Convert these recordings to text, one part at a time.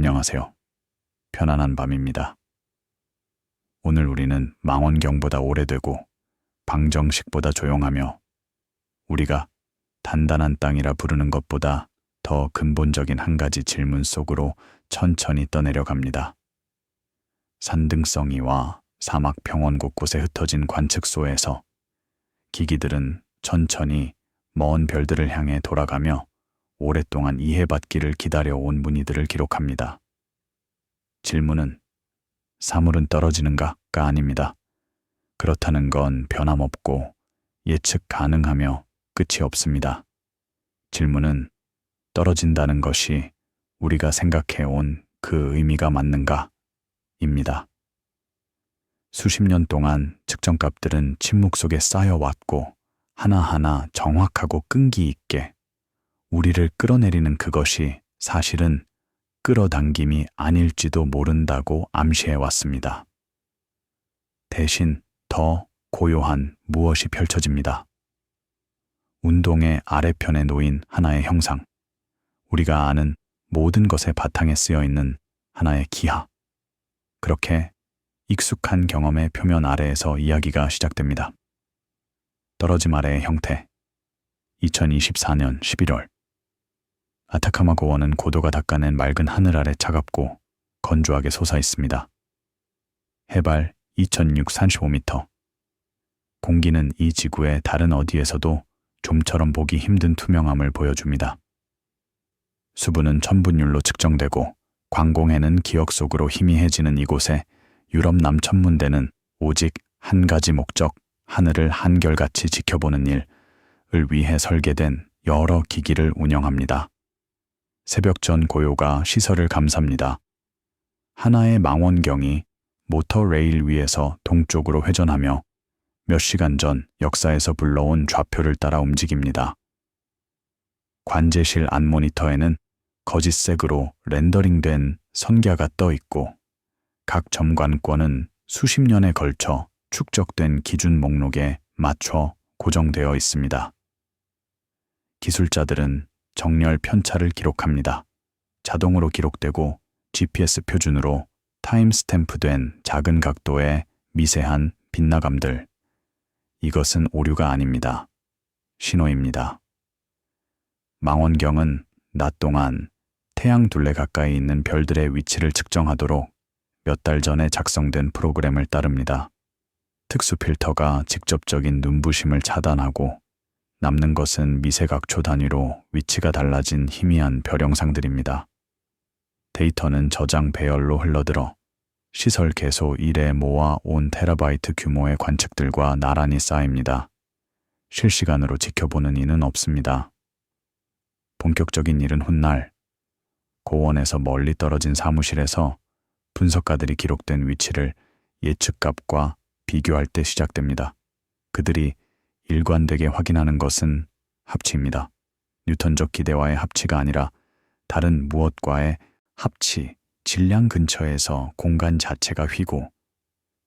안녕하세요. 편안한 밤입니다. 오늘 우리는 망원경보다 오래되고 방정식보다 조용하며 우리가 단단한 땅이라 부르는 것보다 더 근본적인 한 가지 질문 속으로 천천히 떠내려갑니다. 산등성이와 사막 평원 곳곳에 흩어진 관측소에서 기기들은 천천히 먼 별들을 향해 돌아가며 오랫동안 이해받기를 기다려온 무늬들을 기록합니다. 질문은 사물은 떨어지는가가 아닙니다. 그렇다는 건 변함없고 예측 가능하며 끝이 없습니다. 질문은 떨어진다는 것이 우리가 생각해온 그 의미가 맞는가입니다. 수십 년 동안 측정값들은 침묵 속에 쌓여왔고 하나하나 정확하고 끈기 있게 우리를 끌어내리는 그것이 사실은 끌어당김이 아닐지도 모른다고 암시해왔습니다. 대신 더 고요한 무엇이 펼쳐집니다. 운동의 아래편에 놓인 하나의 형상, 우리가 아는 모든 것의 바탕에 쓰여있는 하나의 기하. 그렇게 익숙한 경험의 표면 아래에서 이야기가 시작됩니다. 떨어짐 아래의 형태. 2024년 11월 아타카마 고원은 고도가 닦아낸 맑은 하늘 아래 차갑고 건조하게 솟아있습니다. 해발 2635m. 공기는 이 지구의 다른 어디에서도 좀처럼 보기 힘든 투명함을 보여줍니다. 수분은 천분율로 측정되고 광공해는 기억 속으로 희미해지는 이곳에 유럽 남천문대는 오직 한 가지 목적, 하늘을 한결같이 지켜보는 일을 위해 설계된 여러 기기를 운영합니다. 새벽 전 고요가 시설을 감쌉니다. 하나의 망원경이 모터 레일 위에서 동쪽으로 회전하며 몇 시간 전 역사에서 불러온 좌표를 따라 움직입니다. 관제실 안 모니터에는 거짓색으로 렌더링된 선갸가 떠 있고 각 점관권은 수십 년에 걸쳐 축적된 기준 목록에 맞춰 고정되어 있습니다. 기술자들은 정렬 편차를 기록합니다. 자동으로 기록되고 GPS 표준으로 타임스탬프된 작은 각도의 미세한 빗나감들. 이것은 오류가 아닙니다. 신호입니다. 망원경은 낮 동안 태양 둘레 가까이 있는 별들의 위치를 측정하도록 몇 달 전에 작성된 프로그램을 따릅니다. 특수 필터가 직접적인 눈부심을 차단하고 남는 것은 미세각초 단위로 위치가 달라진 희미한 별 영상들입니다. 데이터는 저장 배열로 흘러들어 시설 개소 1에 모아 온 테라바이트 규모의 관측들과 나란히 쌓입니다. 실시간으로 지켜보는 이는 없습니다. 본격적인 일은 훗날 고원에서 멀리 떨어진 사무실에서 분석가들이 기록된 위치를 예측값과 비교할 때 시작됩니다. 그들이 일관되게 확인하는 것은 합치입니다. 뉴턴적 기대와의 합치가 아니라 다른 무엇과의 합치, 질량 근처에서 공간 자체가 휘고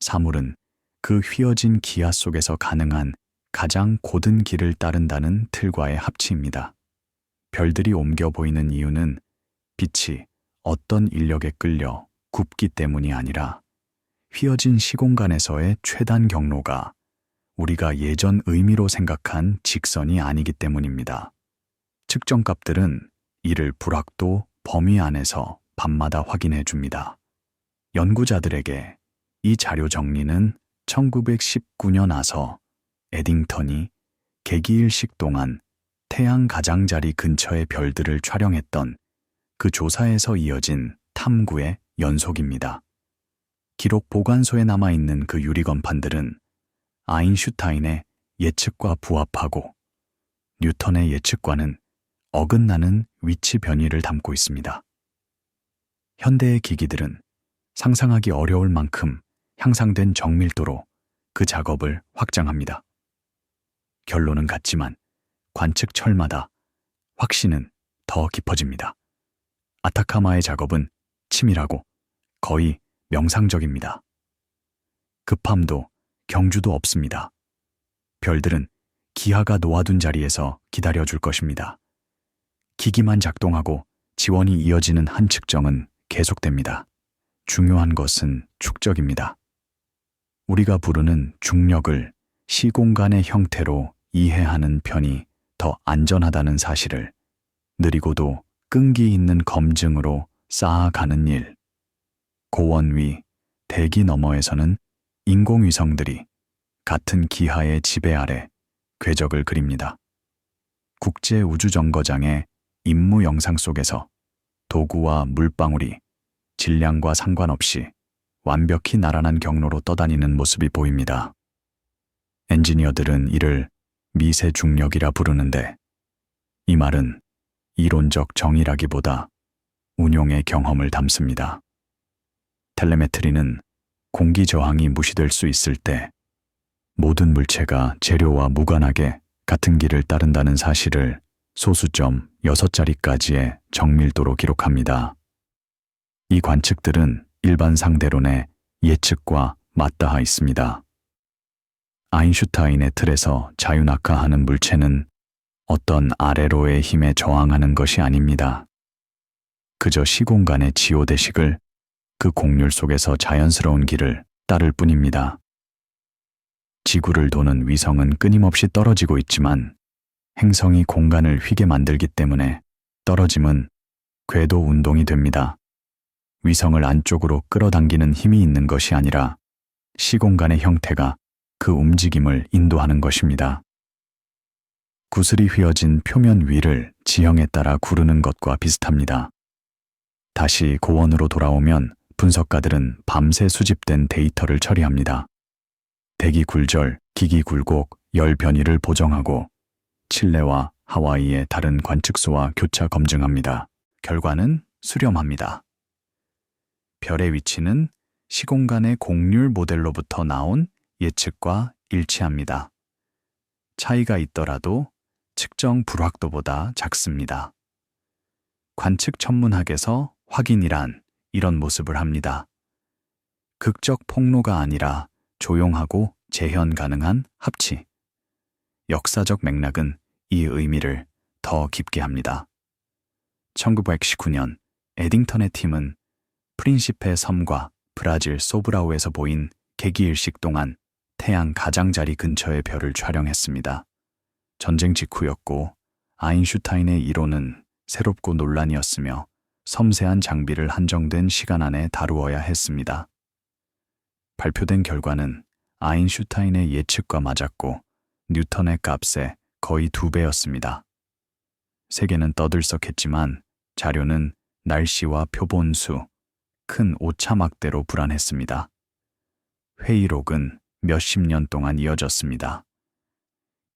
사물은 그 휘어진 기하 속에서 가능한 가장 고든 길을 따른다는 틀과의 합치입니다. 별들이 옮겨 보이는 이유는 빛이 어떤 인력에 끌려 굽기 때문이 아니라 휘어진 시공간에서의 최단 경로가 우리가 예전 의미로 생각한 직선이 아니기 때문입니다. 측정값들은 이를 불확도 범위 안에서 밤마다 확인해 줍니다. 연구자들에게 이 자료 정리는 1919년 아서 에딩턴이 개기일식 동안 태양 가장자리 근처의 별들을 촬영했던 그 조사에서 이어진 탐구의 연속입니다. 기록 보관소에 남아있는 그 유리건판들은 아인슈타인의 예측과 부합하고 뉴턴의 예측과는 어긋나는 위치 변이를 담고 있습니다. 현대의 기기들은 상상하기 어려울 만큼 향상된 정밀도로 그 작업을 확장합니다. 결론은 같지만 관측 철마다 확신은 더 깊어집니다. 아타카마의 작업은 치밀하고 거의 명상적입니다. 급함도 경주도 없습니다. 별들은 기하가 놓아둔 자리에서 기다려줄 것입니다. 기기만 작동하고 지원이 이어지는 한 측정은 계속됩니다. 중요한 것은 축적입니다. 우리가 부르는 중력을 시공간의 형태로 이해하는 편이 더 안전하다는 사실을 느리고도 끈기 있는 검증으로 쌓아가는 일. 고원 위, 대기 너머에서는 인공위성들이 같은 기하의 지배 아래 궤적을 그립니다. 국제우주정거장의 임무 영상 속에서 도구와 물방울이 질량과 상관없이 완벽히 나란한 경로로 떠다니는 모습이 보입니다. 엔지니어들은 이를 미세 중력이라 부르는데, 이 말은 이론적 정의라기보다 운용의 경험을 담습니다. 텔레메트리는 공기 저항이 무시될 수 있을 때 모든 물체가 재료와 무관하게 같은 길을 따른다는 사실을 소수점 6자리까지의 정밀도로 기록합니다. 이 관측들은 일반 상대론의 예측과 맞닿아 있습니다. 아인슈타인의 틀에서 자유낙하하는 물체는 어떤 아래로의 힘에 저항하는 것이 아닙니다. 그저 시공간의 지오대식을 그 곡률 속에서 자연스러운 길을 따를 뿐입니다. 지구를 도는 위성은 끊임없이 떨어지고 있지만 행성이 공간을 휘게 만들기 때문에 떨어짐은 궤도 운동이 됩니다. 위성을 안쪽으로 끌어당기는 힘이 있는 것이 아니라 시공간의 형태가 그 움직임을 인도하는 것입니다. 구슬이 휘어진 표면 위를 지형에 따라 구르는 것과 비슷합니다. 다시 고원으로 돌아오면 분석가들은 밤새 수집된 데이터를 처리합니다. 대기 굴절, 기기 굴곡, 열 변이를 보정하고 칠레와 하와이의 다른 관측소와 교차 검증합니다. 결과는 수렴합니다. 별의 위치는 시공간의 곡률 모델로부터 나온 예측과 일치합니다. 차이가 있더라도 측정 불확도보다 작습니다. 관측 천문학에서 확인이란 이런 모습을 합니다. 극적 폭로가 아니라 조용하고 재현 가능한 합치. 역사적 맥락은 이 의미를 더 깊게 합니다. 1919년 에딩턴의 팀은 프린시페 섬과 브라질 소브라우에서 보인 개기일식 동안 태양 가장자리 근처의 별을 촬영했습니다. 전쟁 직후였고 아인슈타인의 이론은 새롭고 논란이었으며 섬세한 장비를 한정된 시간 안에 다루어야 했습니다. 발표된 결과는 아인슈타인의 예측과 맞았고 뉴턴의 값의 거의 2배였습니다. 세계는 떠들썩했지만 자료는 날씨와 표본수, 큰 오차막대로 불안했습니다. 회의록은 몇십 년 동안 이어졌습니다.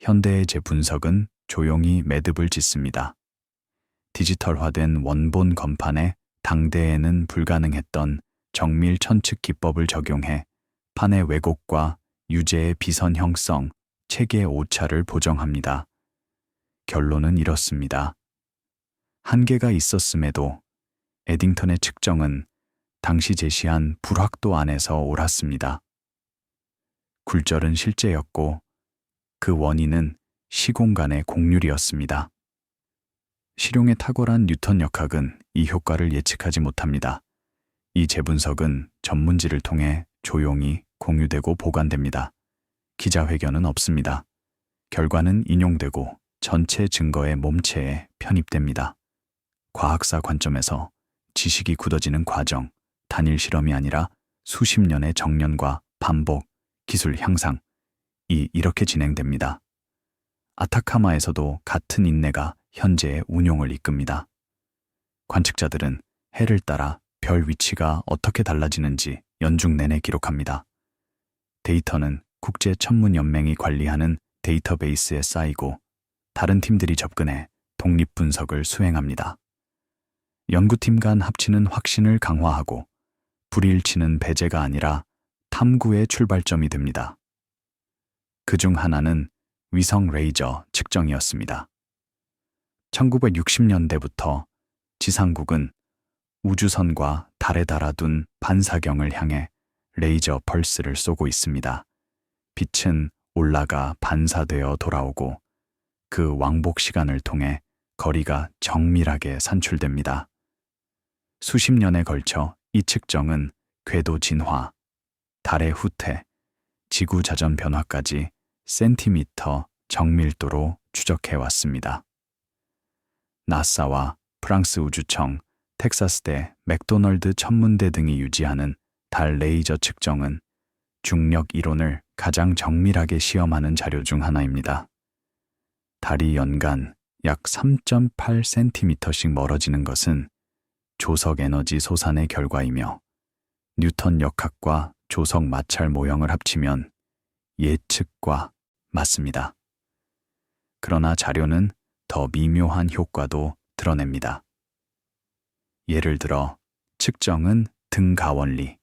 현대의 재분석은 조용히 매듭을 짓습니다. 디지털화된 원본 건판에 당대에는 불가능했던 정밀 천측 기법을 적용해 판의 왜곡과 유제의 비선형성, 체계 오차를 보정합니다. 결론은 이렇습니다. 한계가 있었음에도 에딩턴의 측정은 당시 제시한 불확도 안에서 옳았습니다. 굴절은 실제였고 그 원인은 시공간의 곡률이었습니다. 실용에 탁월한 뉴턴 역학은 이 효과를 예측하지 못합니다. 이 재분석은 전문지를 통해 조용히 공유되고 보관됩니다. 기자회견은 없습니다. 결과는 인용되고 전체 증거의 몸체에 편입됩니다. 과학사 관점에서 지식이 굳어지는 과정, 단일 실험이 아니라 수십 년의 정연과 반복, 기술 향상, 이렇게 진행됩니다. 아타카마에서도 같은 인내가 현재의 운용을 이끕니다. 관측자들은 해를 따라 별 위치가 어떻게 달라지는지 연중 내내 기록합니다. 데이터는 국제천문연맹이 관리하는 데이터베이스에 쌓이고 다른 팀들이 접근해 독립분석을 수행합니다. 연구팀 간 합치는 확신을 강화하고 불일치는 배제가 아니라 탐구의 출발점이 됩니다. 그중 하나는 위성 레이저 측정이었습니다. 1960년대부터 지상국은 우주선과 달에 달아둔 반사경을 향해 레이저 펄스를 쏘고 있습니다. 빛은 올라가 반사되어 돌아오고 그 왕복 시간을 통해 거리가 정밀하게 산출됩니다. 수십 년에 걸쳐 이 측정은 궤도 진화, 달의 후퇴, 지구 자전 변화까지 센티미터 정밀도로 추적해 왔습니다. 나사와 프랑스 우주청, 텍사스대 맥도널드 천문대 등이 유지하는 달 레이저 측정은 중력 이론을 가장 정밀하게 시험하는 자료 중 하나입니다. 달이 연간 약 3.8cm씩 멀어지는 것은 조석 에너지 소산의 결과이며 뉴턴 역학과 조석 마찰 모형을 합치면 예측과 맞습니다. 그러나 자료는 더 미묘한 효과도 드러냅니다. 예를 들어 측정은 등가원리,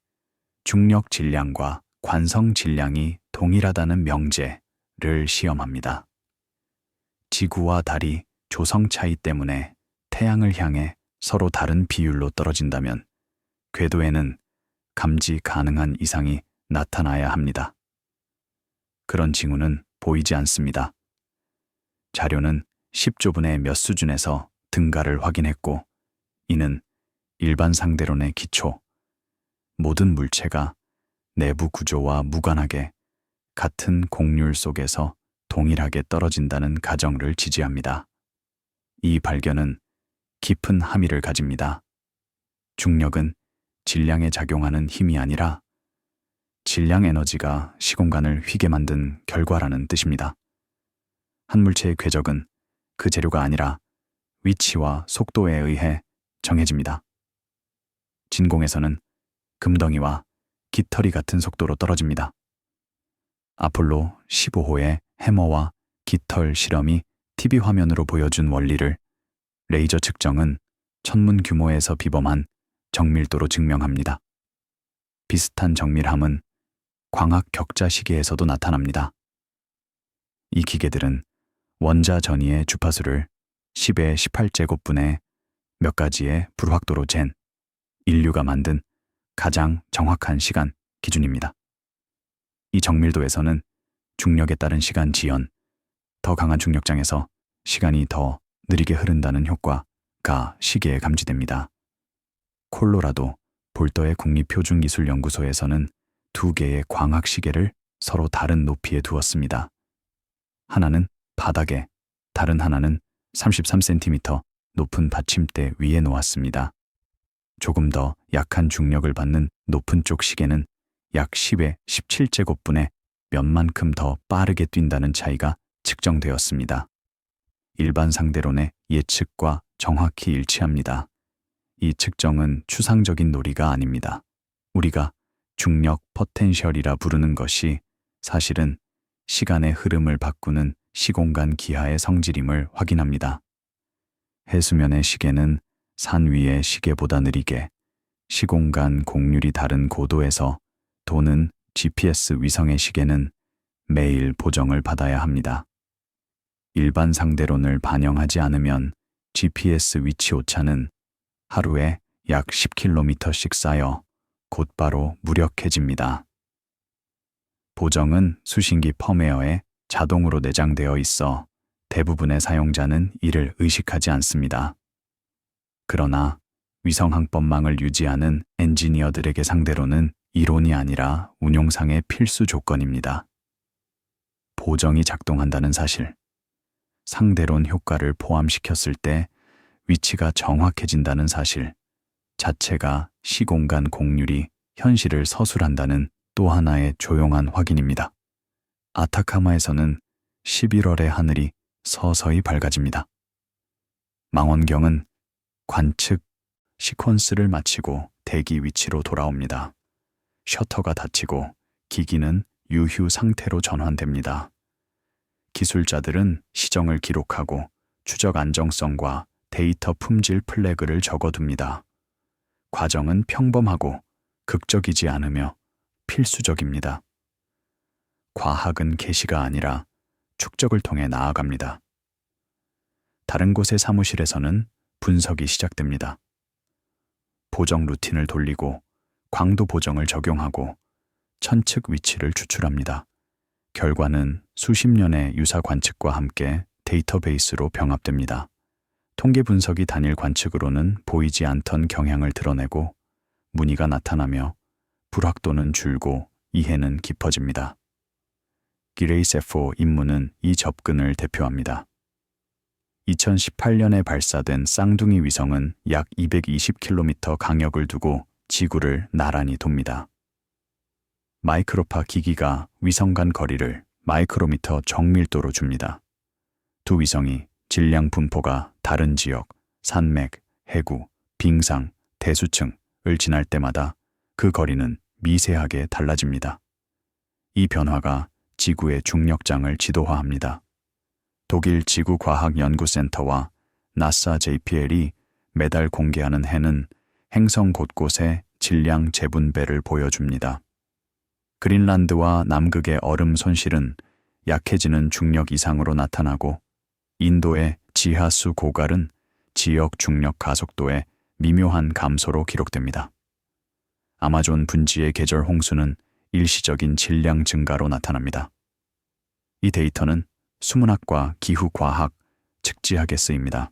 중력 질량과 관성 질량이 동일하다는 명제를 시험합니다. 지구와 달이 조성 차이 때문에 태양을 향해 서로 다른 비율로 떨어진다면 궤도에는 감지 가능한 이상이 나타나야 합니다. 그런 징후는 보이지 않습니다. 자료는 10조분의 몇 수준에서 등가를 확인했고, 이는 일반 상대론의 기초, 모든 물체가 내부 구조와 무관하게 같은 곡률 속에서 동일하게 떨어진다는 가정을 지지합니다. 이 발견은 깊은 함의를 가집니다. 중력은 질량에 작용하는 힘이 아니라 질량 에너지가 시공간을 휘게 만든 결과라는 뜻입니다. 한 물체의 궤적은 그 재료가 아니라 위치와 속도에 의해 정해집니다. 진공에서는 금덩이와 깃털이 같은 속도로 떨어집니다. 아폴로 15호의 해머와 깃털 실험이 TV 화면으로 보여준 원리를 레이저 측정은 천문 규모에서 비범한 정밀도로 증명합니다. 비슷한 정밀함은 광학 격자 시계에서도 나타납니다. 이 기계들은 원자 전위의 주파수를 10의 18제곱분의 몇 가지의 불확도로 잰 인류가 만든 가장 정확한 시간 기준입니다. 이 정밀도에서는 중력에 따른 시간 지연, 더 강한 중력장에서 시간이 더 느리게 흐른다는 효과가 시계에 감지됩니다. 콜로라도 볼더의 국립표준기술연구소에서는 두 개의 광학 시계를 서로 다른 높이에 두었습니다. 하나는 바닥에, 다른 하나는 33cm 높은 받침대 위에 놓았습니다. 조금 더 약한 중력을 받는 높은 쪽 시계는 약 10의 17제곱분의 몇만큼 더 빠르게 뛴다는 차이가 측정되었습니다. 일반 상대론의 예측과 정확히 일치합니다. 이 측정은 추상적인 놀이가 아닙니다. 우리가 중력 포텐셜이라 부르는 것이 사실은 시간의 흐름을 바꾸는 시공간 기하의 성질임을 확인합니다. 해수면의 시계는 산 위의 시계보다 느리게 시공간 곡률이 다른 고도에서 도는 GPS 위성의 시계는 매일 보정을 받아야 합니다. 일반 상대론을 반영하지 않으면 GPS 위치 오차는 하루에 약 10km씩 쌓여 곧바로 무력해집니다. 보정은 수신기 펌웨어에 자동으로 내장되어 있어 대부분의 사용자는 이를 의식하지 않습니다. 그러나 위성항법망을 유지하는 엔지니어들에게 상대로는 이론이 아니라 운용상의 필수 조건입니다. 보정이 작동한다는 사실, 상대론 효과를 포함시켰을 때 위치가 정확해진다는 사실 자체가 시공간 곡률이 현실을 서술한다는 또 하나의 조용한 확인입니다. 아타카마에서는 11월의 하늘이 서서히 밝아집니다. 망원경은 관측 시퀀스를 마치고 대기 위치로 돌아옵니다. 셔터가 닫히고 기기는 유휴 상태로 전환됩니다. 기술자들은 시정을 기록하고 추적 안정성과 데이터 품질 플래그를 적어둡니다. 과정은 평범하고 극적이지 않으며 필수적입니다. 과학은 계시가 아니라 축적을 통해 나아갑니다. 다른 곳의 사무실에서는 분석이 시작됩니다. 보정 루틴을 돌리고 광도 보정을 적용하고 천측 위치를 추출합니다. 결과는 수십 년의 유사 관측과 함께 데이터베이스로 병합됩니다. 통계 분석이 단일 관측으로는 보이지 않던 경향을 드러내고 무늬가 나타나며 불확도는 줄고 이해는 깊어집니다. 기레이세포 임무는 이 접근을 대표합니다. 2018년에 발사된 쌍둥이 위성은 약 220km 강역을 두고 지구를 나란히 돕니다. 마이크로파 기기가 위성 간 거리를 마이크로미터 정밀도로 줍니다. 두 위성이 질량 분포가 다른 지역, 산맥, 해구, 빙상, 대수층을 지날 때마다 그 거리는 미세하게 달라집니다. 이 변화가 지구의 중력장을 지도화합니다. 독일 지구과학연구센터와 나사 JPL이 매달 공개하는 해는 행성 곳곳의 질량 재분배를 보여줍니다. 그린란드와 남극의 얼음 손실은 약해지는 중력 이상으로 나타나고 인도의 지하수 고갈은 지역 중력 가속도의 미묘한 감소로 기록됩니다. 아마존 분지의 계절 홍수는 일시적인 질량 증가로 나타납니다. 이 데이터는 수문학과 기후과학, 측지학에 쓰입니다.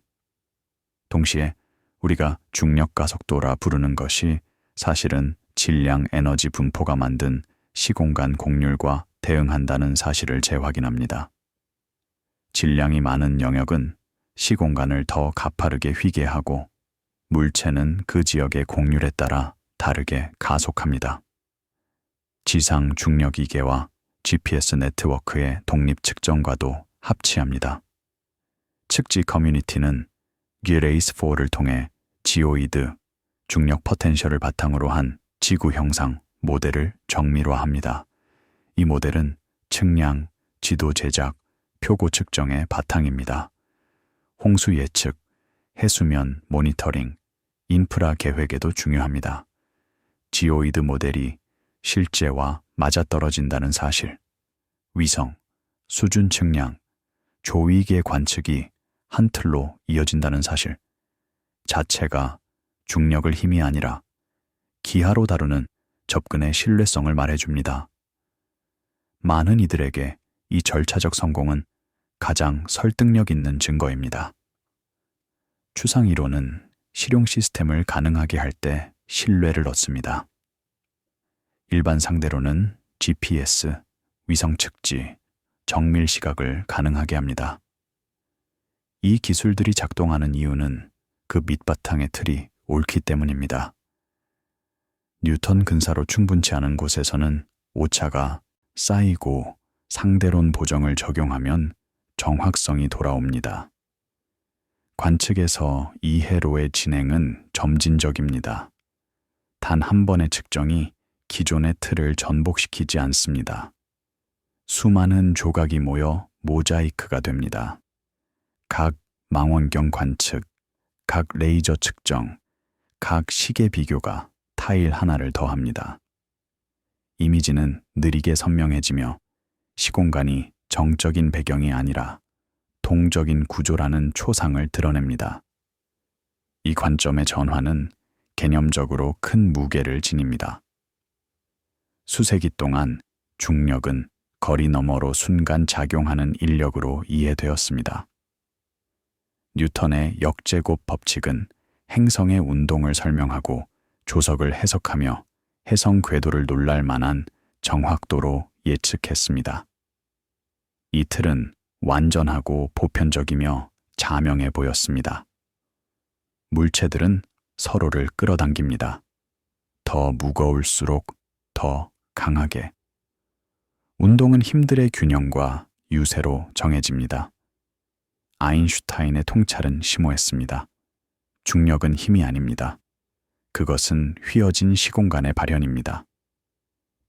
동시에 우리가 중력 가속도라 부르는 것이 사실은 질량 에너지 분포가 만든 시공간 곡률과 대응한다는 사실을 재확인합니다. 질량이 많은 영역은 시공간을 더 가파르게 휘게 하고 물체는 그 지역의 곡률에 따라 다르게 가속합니다. 지상 중력 이계와 GPS 네트워크의 독립 측정과도 합치합니다. 측지 커뮤니티는 기레이스4를 통해 지오이드, 중력 포텐셜을 바탕으로 한 지구 형상 모델을 정밀화합니다. 이 모델은 측량, 지도 제작, 표고 측정의 바탕입니다. 홍수 예측, 해수면 모니터링, 인프라 계획에도 중요합니다. 지오이드 모델이 실제와 맞아떨어진다는 사실, 위성, 수준 측량, 조위계 관측이 한 틀로 이어진다는 사실, 자체가 중력을 힘이 아니라 기하로 다루는 접근의 신뢰성을 말해줍니다. 많은 이들에게 이 절차적 성공은 가장 설득력 있는 증거입니다. 추상 이론은 실용 시스템을 가능하게 할 때 신뢰를 얻습니다. 일반 상대로는 GPS, 위성 측지, 정밀 시각을 가능하게 합니다. 이 기술들이 작동하는 이유는 그 밑바탕의 틀이 옳기 때문입니다. 뉴턴 근사로 충분치 않은 곳에서는 오차가 쌓이고 상대론 보정을 적용하면 정확성이 돌아옵니다. 관측에서 이해로의 진행은 점진적입니다. 단 한 번의 측정이 기존의 틀을 전복시키지 않습니다. 수많은 조각이 모여 모자이크가 됩니다. 각 망원경 관측, 각 레이저 측정, 각 시계 비교가 타일 하나를 더합니다. 이미지는 느리게 선명해지며 시공간이 정적인 배경이 아니라 동적인 구조라는 초상을 드러냅니다. 이 관점의 전환은 개념적으로 큰 무게를 지닙니다. 수세기 동안 중력은 거리 너머로 순간 작용하는 인력으로 이해되었습니다. 뉴턴의 역제곱 법칙은 행성의 운동을 설명하고 조석을 해석하며 해성 궤도를 놀랄 만한 정확도로 예측했습니다. 이 틀은 완전하고 보편적이며 자명해 보였습니다. 물체들은 서로를 끌어당깁니다. 더 무거울수록 더 강하게. 운동은 힘들의 균형과 유세로 정해집니다. 아인슈타인의 통찰은 심오했습니다. 중력은 힘이 아닙니다. 그것은 휘어진 시공간의 발현입니다.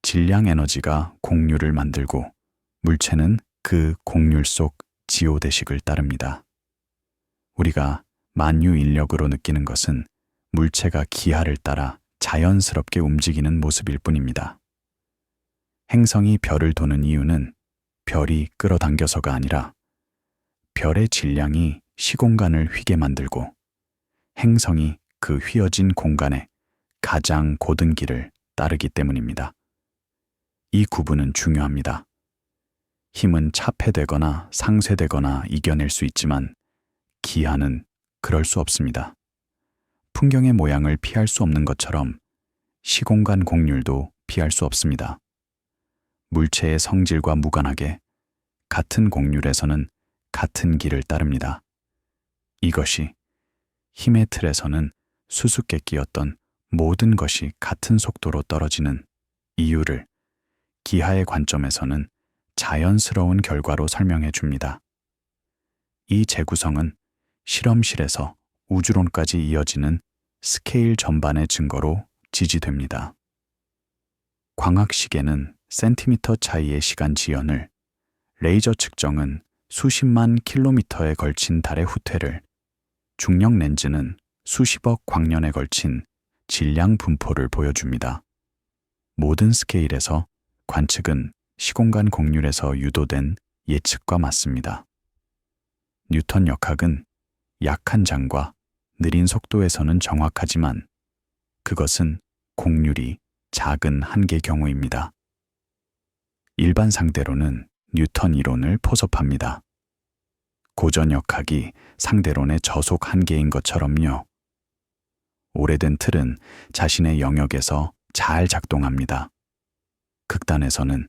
질량 에너지가 곡률을 만들고 물체는 그 곡률 속 지오대식을 따릅니다. 우리가 만유 인력으로 느끼는 것은 물체가 기하를 따라 자연스럽게 움직이는 모습일 뿐입니다. 행성이 별을 도는 이유는 별이 끌어당겨서가 아니라 별의 질량이 시공간을 휘게 만들고 행성이 그 휘어진 공간의 가장 고든 길을 따르기 때문입니다. 이 구분은 중요합니다. 힘은 차폐되거나 상쇄되거나 이겨낼 수 있지만 기하는 그럴 수 없습니다. 풍경의 모양을 피할 수 없는 것처럼 시공간 곡률도 피할 수 없습니다. 물체의 성질과 무관하게 같은 곡률에서는 같은 길을 따릅니다. 이것이 힘의 틀에서는 수수께끼였던 모든 것이 같은 속도로 떨어지는 이유를 기하의 관점에서는 자연스러운 결과로 설명해 줍니다. 이 재구성은 실험실에서 우주론까지 이어지는 스케일 전반의 증거로 지지됩니다. 광학시계는 센티미터 차이의 시간 지연을, 레이저 측정은 수십만 킬로미터에 걸친 달의 후퇴를, 중력 렌즈는 수십억 광년에 걸친 질량 분포를 보여줍니다. 모든 스케일에서 관측은 시공간 곡률에서 유도된 예측과 맞습니다. 뉴턴 역학은 약한 장과 느린 속도에서는 정확하지만 그것은 곡률이 작은 한계 경우입니다. 일반 상대론은 뉴턴 이론을 포섭합니다. 고전 역학이 상대론의 저속 한계인 것처럼요. 오래된 틀은 자신의 영역에서 잘 작동합니다. 극단에서는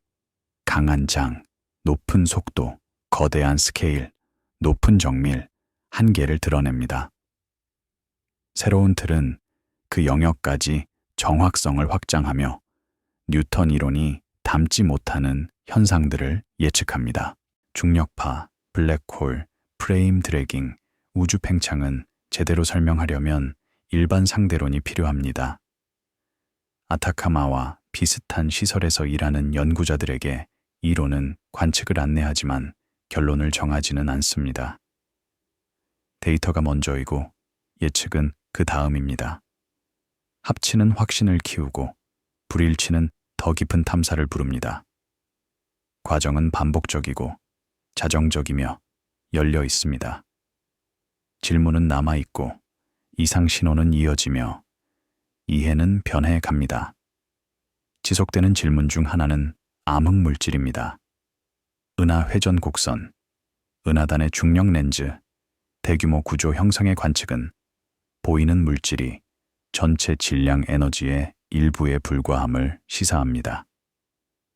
강한 장, 높은 속도, 거대한 스케일, 높은 정밀, 한계를 드러냅니다. 새로운 틀은 그 영역까지 정확성을 확장하며 뉴턴 이론이 담지 못하는 현상들을 예측합니다. 중력파, 블랙홀, 프레임 드래깅, 우주 팽창은 제대로 설명하려면 일반 상대론이 필요합니다. 아타카마와 비슷한 시설에서 일하는 연구자들에게 이론은 관측을 안내하지만 결론을 정하지는 않습니다. 데이터가 먼저이고 예측은 그 다음입니다. 합치는 확신을 키우고 불일치는 더 깊은 탐사를 부릅니다. 과정은 반복적이고 자정적이며 열려 있습니다. 질문은 남아있고 이상 신호는 이어지며 이해는 변해 갑니다. 지속되는 질문 중 하나는 암흑물질입니다. 은하 회전 곡선, 은하단의 중력 렌즈, 대규모 구조 형성의 관측은 보이는 물질이 전체 질량 에너지의 일부에 불과함을 시사합니다.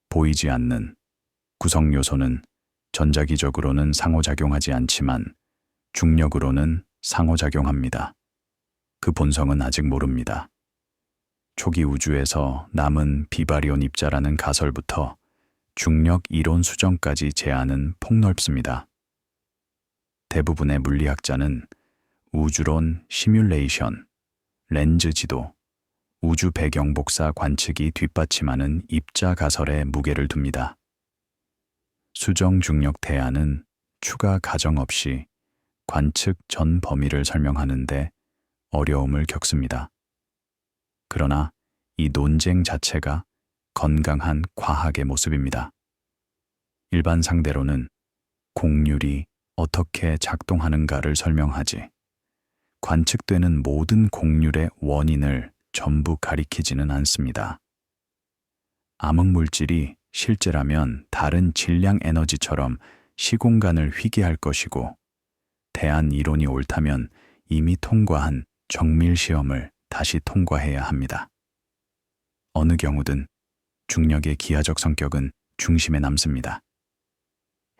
보이지 않는 구성 요소는 전자기적으로는 상호작용하지 않지만 중력으로는 상호작용합니다. 그 본성은 아직 모릅니다. 초기 우주에서 남은 비바리온 입자라는 가설부터 중력 이론 수정까지 제안은 폭넓습니다. 대부분의 물리학자는 우주론 시뮬레이션, 렌즈 지도, 우주 배경 복사 관측이 뒷받침하는 입자 가설에 무게를 둡니다. 수정 중력 대안은 추가 가정 없이 관측 전 범위를 설명하는데 어려움을 겪습니다. 그러나 이 논쟁 자체가 건강한 과학의 모습입니다. 일반 상대로는 곡률이 어떻게 작동하는가를 설명하지, 관측되는 모든 곡률의 원인을 전부 가리키지는 않습니다. 암흑물질이 실제라면 다른 질량 에너지처럼 시공간을 휘게할 것이고, 대안 이론이 옳다면 이미 통과한 정밀 시험을 다시 통과해야 합니다. 어느 경우든 중력의 기하적 성격은 중심에 남습니다.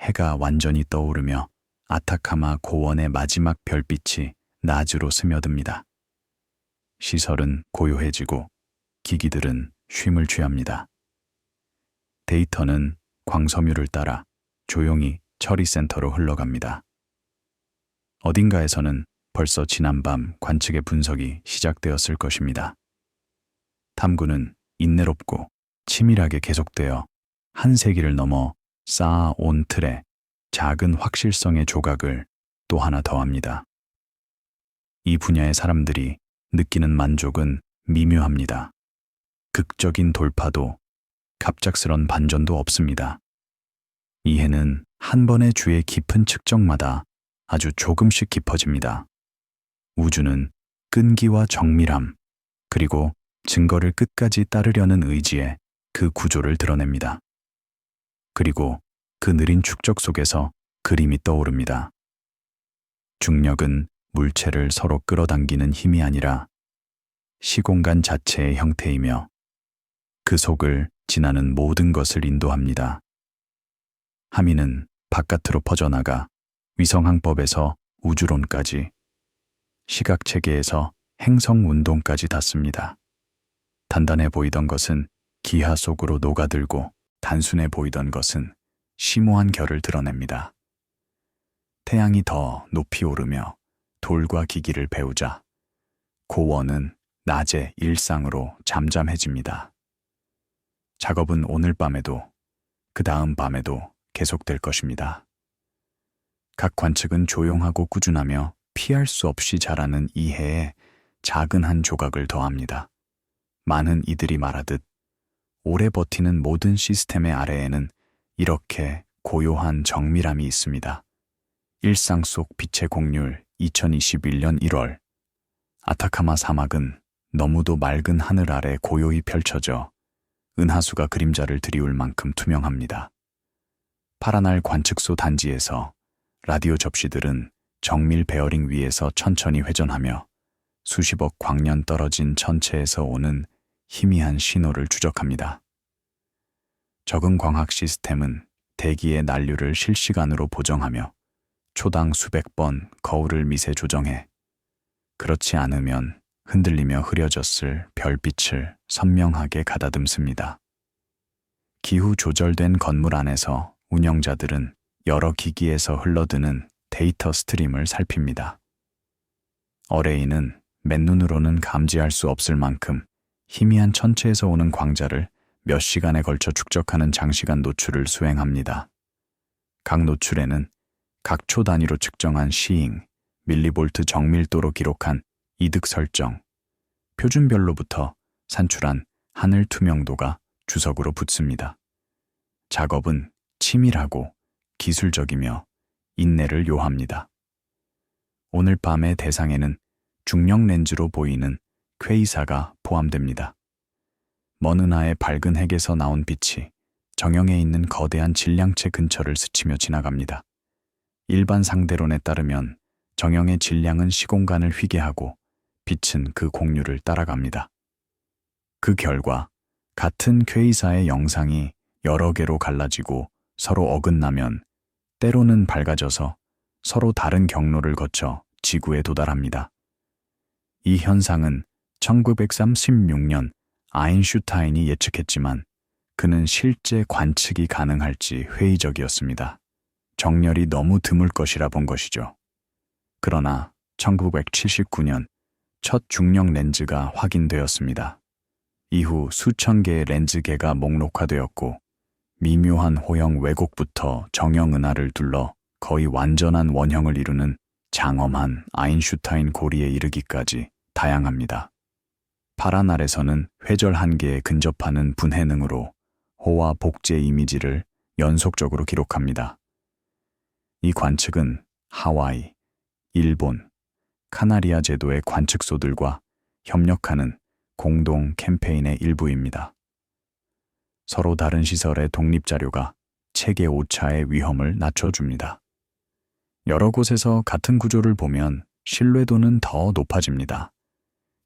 해가 완전히 떠오르며 아타카마 고원의 마지막 별빛이 낮으로 스며듭니다. 시설은 고요해지고 기기들은 쉼을 취합니다. 데이터는 광섬유를 따라 조용히 처리센터로 흘러갑니다. 어딘가에서는 벌써 지난밤 관측의 분석이 시작되었을 것입니다. 탐구는 인내롭고 치밀하게 계속되어 한 세기를 넘어 쌓아온 틀에 작은 확실성의 조각을 또 하나 더합니다. 이 분야의 사람들이 느끼는 만족은 미묘합니다. 극적인 돌파도 갑작스런 반전도 없습니다. 이해는 한 번의 주의 깊은 측정마다 아주 조금씩 깊어집니다. 우주는 끈기와 정밀함, 그리고 증거를 끝까지 따르려는 의지에 그 구조를 드러냅니다. 그리고 그 느린 축적 속에서 그림이 떠오릅니다. 중력은 물체를 서로 끌어당기는 힘이 아니라 시공간 자체의 형태이며 그 속을 지나는 모든 것을 인도합니다. 하미는 바깥으로 퍼져나가 위성항법에서 우주론까지, 시각체계에서 행성운동까지 닿습니다. 단단해 보이던 것은 기하 속으로 녹아들고 단순해 보이던 것은 심오한 결을 드러냅니다. 태양이 더 높이 오르며 돌과 기기를 배우자 고원은 낮의 일상으로 잠잠해집니다. 작업은 오늘 밤에도 그 다음 밤에도 계속될 것입니다. 각 관측은 조용하고 꾸준하며 피할 수 없이 자라는 이해에 작은 한 조각을 더합니다. 많은 이들이 말하듯 오래 버티는 모든 시스템의 아래에는 이렇게 고요한 정밀함이 있습니다. 일상 속 빛의 곡률 2021년 1월 아타카마 사막은 너무도 맑은 하늘 아래 고요히 펼쳐져 은하수가 그림자를 드리울 만큼 투명합니다. 파라날 관측소 단지에서 라디오 접시들은 정밀 베어링 위에서 천천히 회전하며 수십억 광년 떨어진 천체에서 오는 희미한 신호를 추적합니다. 적응 광학 시스템은 대기의 난류를 실시간으로 보정하며 초당 수백 번 거울을 미세 조정해 그렇지 않으면 흔들리며 흐려졌을 별빛을 선명하게 가다듬습니다. 기후 조절된 건물 안에서 운영자들은 여러 기기에서 흘러드는 데이터 스트림을 살핍니다. 어레이는 맨눈으로는 감지할 수 없을 만큼 희미한 천체에서 오는 광자를 몇 시간에 걸쳐 축적하는 장시간 노출을 수행합니다. 각 노출에는 각 초 단위로 측정한 시잉, 밀리볼트 정밀도로 기록한 이득 설정, 표준별로부터 산출한 하늘 투명도가 주석으로 붙습니다. 작업은 치밀하고 기술적이며 인내를 요합니다. 오늘 밤의 대상에는 중력 렌즈로 보이는 퀘이사가 포함됩니다. 먼 은하의 밝은 핵에서 나온 빛이 정형에 있는 거대한 질량체 근처를 스치며 지나갑니다. 일반 상대론에 따르면 정형의 질량은 시공간을 휘게 하고 빛은 그 곡률을 따라갑니다. 그 결과 같은 퀘이사의 영상이 여러 개로 갈라지고 서로 어긋나면 때로는 밝아져서 서로 다른 경로를 거쳐 지구에 도달합니다. 이 현상은 1936년 아인슈타인이 예측했지만 그는 실제 관측이 가능할지 회의적이었습니다. 정렬이 너무 드물 것이라 본 것이죠. 그러나 1979년 첫 중력 렌즈가 확인되었습니다. 이후 수천 개의 렌즈계가 목록화되었고 미묘한 호형 왜곡부터 정형 은하를 둘러 거의 완전한 원형을 이루는 장엄한 아인슈타인 고리에 이르기까지 다양합니다. 파라날에서는 회절 한계에 근접하는 분해능으로 호와 복제 이미지를 연속적으로 기록합니다. 이 관측은 하와이, 일본, 카나리아 제도의 관측소들과 협력하는 공동 캠페인의 일부입니다. 서로 다른 시설의 독립자료가 체계 오차의 위험을 낮춰줍니다. 여러 곳에서 같은 구조를 보면 신뢰도는 더 높아집니다.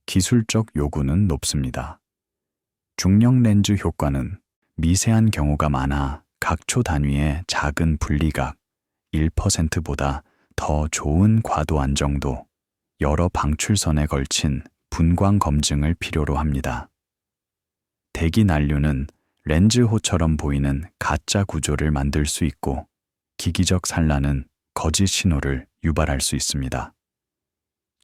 기술적 요구는 높습니다. 중력 렌즈 효과는 미세한 경우가 많아 각초 단위의 작은 분리각 1%보다 더 좋은 과도 안정도, 여러 방출선에 걸친 분광 검증을 필요로 합니다. 대기 난류는 렌즈호처럼 보이는 가짜 구조를 만들 수 있고 기기적 산란은 거짓 신호를 유발할 수 있습니다.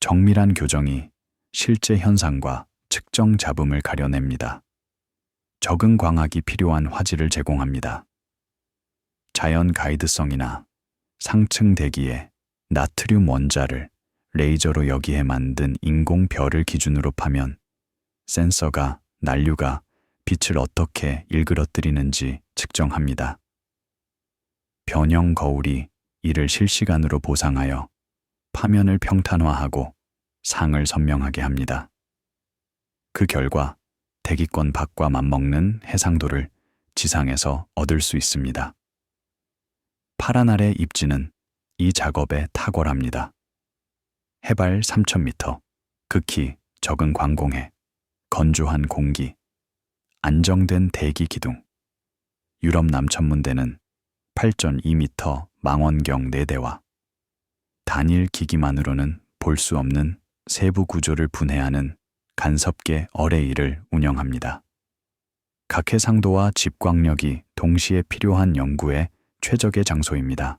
정밀한 교정이 실제 현상과 측정 잡음을 가려냅니다. 적응 광학이 필요한 화질을 제공합니다. 자연 가이드성이나 상층 대기에 나트륨 원자를 레이저로 여기에 만든 인공 별을 기준으로 파면 센서가 난류가 빛을 어떻게 일그러뜨리는지 측정합니다. 변형 거울이 이를 실시간으로 보상하여 파면을 평탄화하고 상을 선명하게 합니다. 그 결과 대기권 밖과 맞먹는 해상도를 지상에서 얻을 수 있습니다. 파라날의 입지는 이 작업에 탁월합니다. 해발 3,000m, 극히 적은 광공해, 건조한 공기, 안정된 대기 기둥. 유럽 남천문대는 8.2m 망원경 4대와 단일 기기만으로는 볼 수 없는 세부 구조를 분해하는 간섭계 어레이를 운영합니다. 각 해상도와 집광력이 동시에 필요한 연구의 최적의 장소입니다.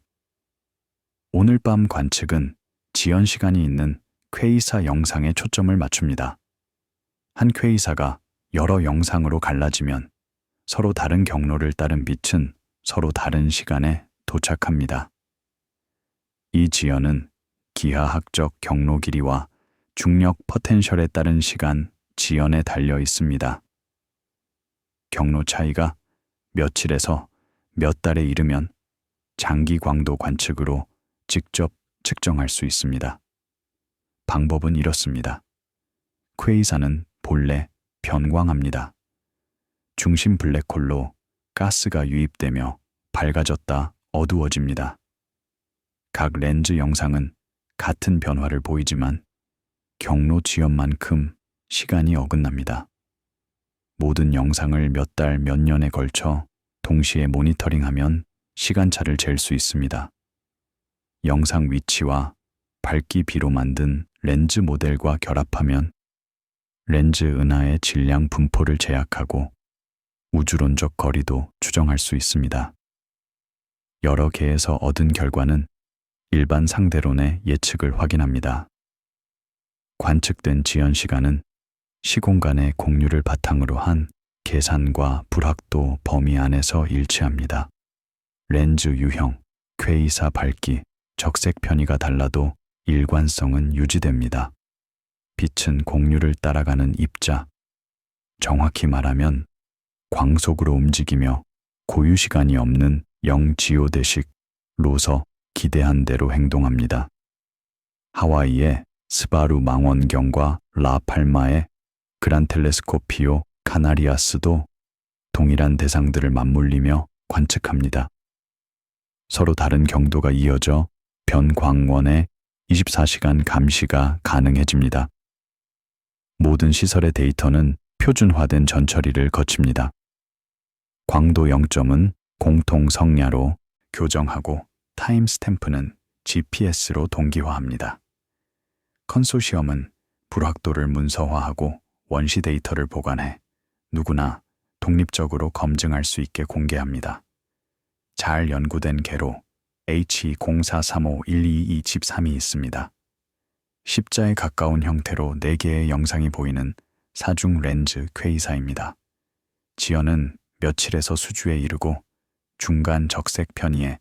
오늘 밤 관측은 지연 시간이 있는 퀘이사 영상에 초점을 맞춥니다. 한 퀘이사가 여러 영상으로 갈라지면 서로 다른 경로를 따른 빛은 서로 다른 시간에 도착합니다. 이 지연은 기하학적 경로 길이와 중력 포텐셜에 따른 시간 지연에 달려 있습니다. 경로 차이가 며칠에서 몇 달에 이르면 장기 광도 관측으로 직접 측정할 수 있습니다. 방법은 이렇습니다. 퀘이사는 본래 변광합니다. 중심 블랙홀로 가스가 유입되며 밝아졌다 어두워집니다. 각 렌즈 영상은 같은 변화를 보이지만 경로 지연만큼 시간이 어긋납니다. 모든 영상을 몇 달, 몇 년에 걸쳐 동시에 모니터링하면 시간차를 잴 수 있습니다. 영상 위치와 밝기 비로 만든 렌즈 모델과 결합하면 렌즈 은하의 질량 분포를 제약하고 우주론적 거리도 추정할 수 있습니다. 여러 개에서 얻은 결과는 일반 상대론의 예측을 확인합니다. 관측된 지연 시간은 시공간의 공유를 바탕으로 한 계산과 불확도 범위 안에서 일치합니다. 렌즈 유형, 퀘이사 밝기, 적색 편의가 달라도 일관성은 유지됩니다. 빛은 공유를 따라가는 입자, 정확히 말하면 광속으로 움직이며 고유 시간이 없는 영지오대식로서 기대한 대로 행동합니다. 하와이의 스바루 망원경과 라팔마의 그란텔레스코피오 카나리아스도 동일한 대상들을 맞물리며 관측합니다. 서로 다른 경도가 이어져 변광원의 24시간 감시가 가능해집니다. 모든 시설의 데이터는 표준화된 전처리를 거칩니다. 광도 0점은 공통 성야로 교정하고 타임스탬프는 GPS로 동기화합니다. 컨소시엄은 불확도를 문서화하고 원시 데이터를 보관해 누구나 독립적으로 검증할 수 있게 공개합니다. 잘 연구된 개로 H04351223이 있습니다. 십자에 가까운 형태로 4개의 영상이 보이는 사중 렌즈 퀘이사입니다. 지연은 며칠에서 수주에 이르고 중간 적색 편의에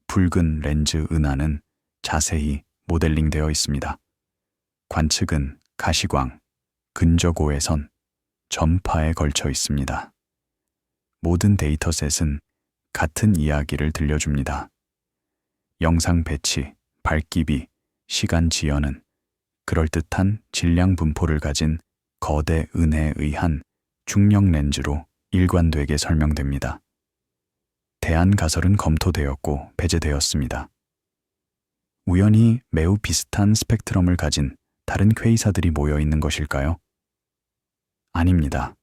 붉은 렌즈 은하는 자세히 모델링되어 있습니다. 관측은 가시광, 근저고해선, 전파에 걸쳐 있습니다. 모든 데이터셋은 같은 이야기를 들려줍니다. 영상 배치, 밝기비, 시간 지연은 그럴듯한 질량 분포를 가진 거대 은해에 의한 중력 렌즈로 일관되게 설명됩니다. 대안 가설은 검토되었고 배제되었습니다. 우연히 매우 비슷한 스펙트럼을 가진 다른 퀘이사들이 모여 있는 것일까요? 아닙니다.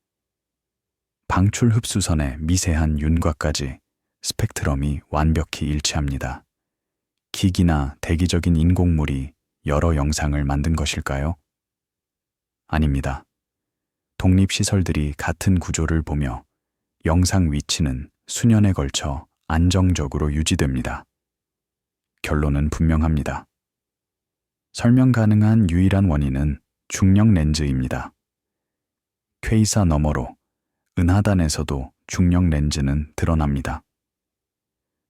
방출 흡수선의 미세한 윤곽까지 스펙트럼이 완벽히 일치합니다. 기기나 대기적인 인공물이 여러 영상을 만든 것일까요? 아닙니다. 독립시설들이 같은 구조를 보며 영상 위치는 수년에 걸쳐 안정적으로 유지됩니다. 결론은 분명합니다. 설명 가능한 유일한 원인은 중력 렌즈입니다. 퀘이사 너머로 은하단에서도 중력 렌즈는 드러납니다.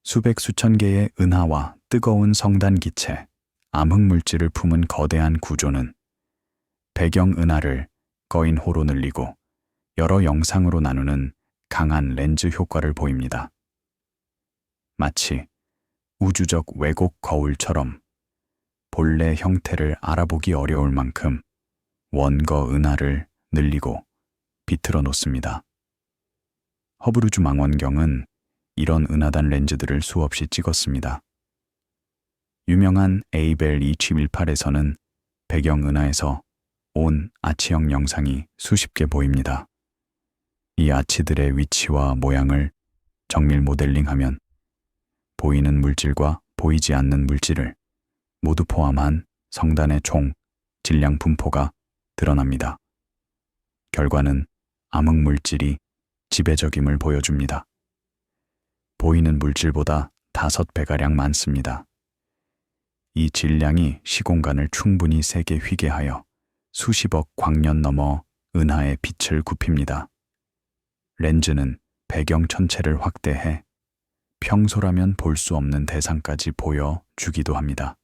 수백 수천 개의 은하와 뜨거운 성단 기체, 암흑물질을 품은 거대한 구조는 배경 은하를 거인호로 늘리고 여러 영상으로 나누는 강한 렌즈 효과를 보입니다. 마치 우주적 왜곡 거울처럼 본래 형태를 알아보기 어려울 만큼 원거 은하를 늘리고 비틀어 놓습니다. 허블 우주 망원경은 이런 은하단 렌즈들을 수없이 찍었습니다. 유명한 에이벨 2718에서는 배경 은하에서 온 아치형 영상이 수십 개 보입니다. 이 아치들의 위치와 모양을 정밀 모델링하면 보이는 물질과 보이지 않는 물질을 모두 포함한 성단의 총 질량 분포가 드러납니다. 결과는 암흑물질이 지배적임을 보여줍니다. 보이는 물질보다 5배가량 많습니다. 이 질량이 시공간을 충분히 세게 휘게 하여 수십억 광년 넘어 은하의 빛을 굽힙니다. 렌즈는 배경 전체를 확대해 평소라면 볼 수 없는 대상까지 보여주기도 합니다.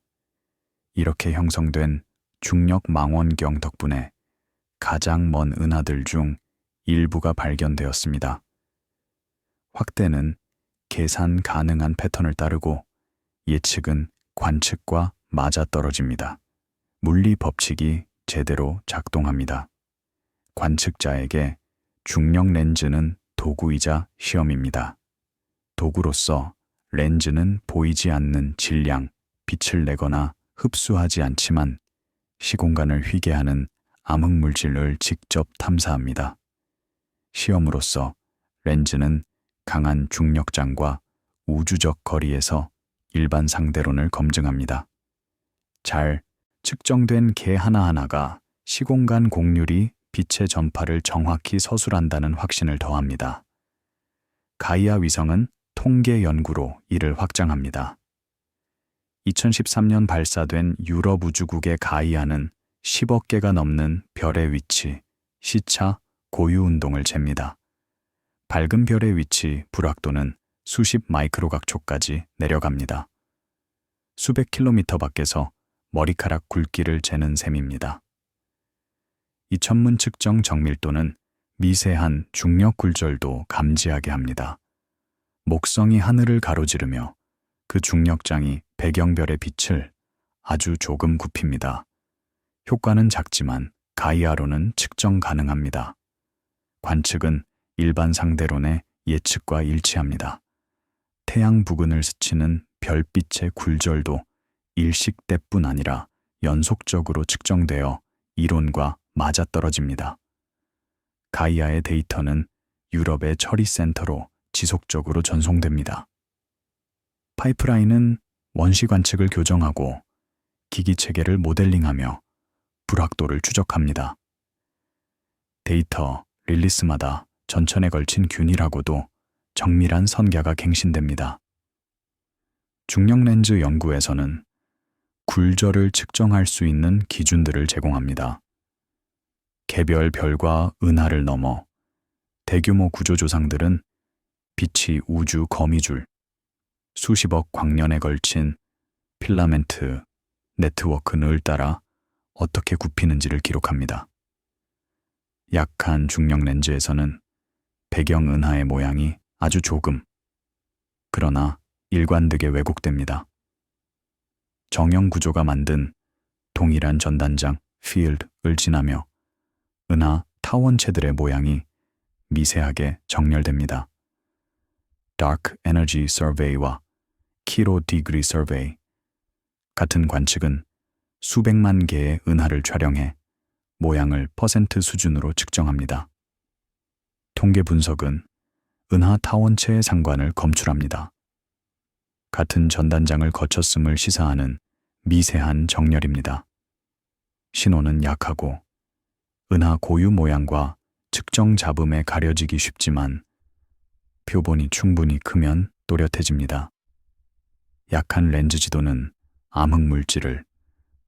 이렇게 형성된 중력 망원경 덕분에 가장 먼 은하들 중 일부가 발견되었습니다. 확대는 계산 가능한 패턴을 따르고 예측은 관측과 맞아떨어집니다. 물리 법칙이 제대로 작동합니다. 관측자에게 중력 렌즈는 도구이자 시험입니다. 도구로서 렌즈는 보이지 않는 질량, 빛을 내거나 흡수하지 않지만 시공간을 휘게 하는 암흑물질을 직접 탐사합니다. 시험으로서 렌즈는 강한 중력장과 우주적 거리에서 일반 상대론을 검증합니다. 잘 측정된 개 하나하나가 시공간 곡률이 빛의 전파를 정확히 서술한다는 확신을 더합니다. 가이아 위성은 통계 연구로 이를 확장합니다. 2013년 발사된 유럽 우주국의 가이아는 10억 개가 넘는 별의 위치, 시차, 고유 운동을 잽니다. 밝은 별의 위치, 불확도는 수십 마이크로각초까지 내려갑니다. 수백 킬로미터 밖에서 머리카락 굵기를 재는 셈입니다. 이 천문 측정 정밀도는 미세한 중력 굴절도 감지하게 합니다. 목성이 하늘을 가로지르며 그 중력장이 배경별의 빛을 아주 조금 굽힙니다. 효과는 작지만 가이아로는 측정 가능합니다. 관측은 일반 상대론의 예측과 일치합니다. 태양 부근을 스치는 별빛의 굴절도 일식때뿐 아니라 연속적으로 측정되어 이론과 맞아떨어집니다. 가이아의 데이터는 유럽의 처리센터로 지속적으로 전송됩니다. 파이프라인은 원시 관측을 교정하고 기기 체계를 모델링하며 불확도를 추적합니다. 데이터 릴리스마다 전천에 걸친 균이라고도 정밀한 선계가 갱신됩니다. 중력 렌즈 연구에서는 굴절을 측정할 수 있는 기준들을 제공합니다. 개별 별과 은하를 넘어 대규모 구조조상들은 빛이 우주 거미줄, 수십억 광년에 걸친 필라멘트 네트워크를 따라 어떻게 굽히는지를 기록합니다. 약한 중력 렌즈에서는 배경 은하의 모양이 아주 조금, 그러나 일관되게 왜곡됩니다. 정형 구조가 만든 동일한 전단장 필드를 지나며 은하 타원체들의 모양이 미세하게 정렬됩니다. Dark Energy Survey와 Kilo Degree Survey 같은 관측은 수백만 개의 은하를 촬영해 모양을 퍼센트 수준으로 측정합니다. 통계 분석은 은하 타원체의 상관을 검출합니다. 같은 전단장을 거쳤음을 시사하는 미세한 정렬입니다. 신호는 약하고 은하 고유 모양과 측정 잡음에 가려지기 쉽지만 표본이 충분히 크면 또렷해집니다. 약한 렌즈 지도는 암흑물질을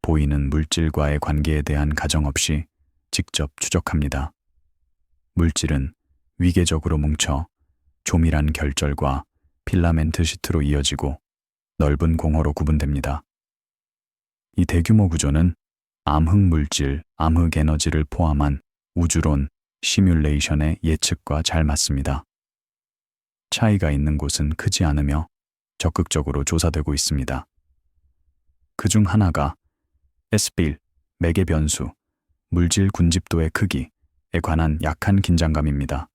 보이는 물질과의 관계에 대한 가정 없이 직접 추적합니다. 물질은 위계적으로 뭉쳐 조밀한 결절과 필라멘트 시트로 이어지고 넓은 공허로 구분됩니다. 이 대규모 구조는 암흑물질, 암흑에너지를 포함한 우주론, 시뮬레이션의 예측과 잘 맞습니다. 차이가 있는 곳은 크지 않으며 적극적으로 조사되고 있습니다. 그중 하나가 S빌, 매개 변수, 물질 군집도의 크기에 관한 약한 긴장감입니다.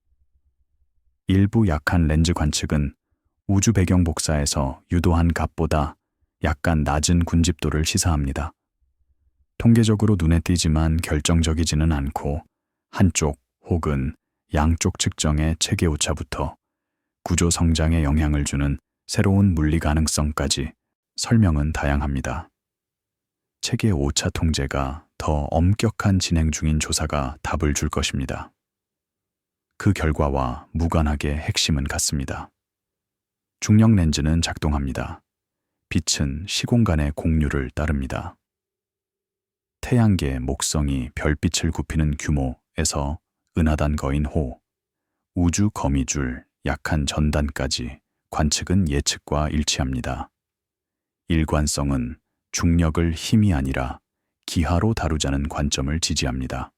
일부 약한 렌즈 관측은 우주 배경 복사에서 유도한 값보다 약간 낮은 군집도를 시사합니다. 통계적으로 눈에 띄지만 결정적이지는 않고 한쪽 혹은 양쪽 측정의 체계 오차부터 구조 성장에 영향을 주는 새로운 물리 가능성까지 설명은 다양합니다. 체계 오차 통제가 더 엄격한 진행 중인 조사가 답을 줄 것입니다. 그 결과와 무관하게 핵심은 같습니다. 중력 렌즈는 작동합니다. 빛은 시공간의 공류를 따릅니다. 태양계의 목성이 별빛을 굽히는 규모에서 은하단 거인 호, 우주 거미줄, 약한 전단까지 관측은 예측과 일치합니다. 일관성은 중력을 힘이 아니라 기하로 다루자는 관점을 지지합니다.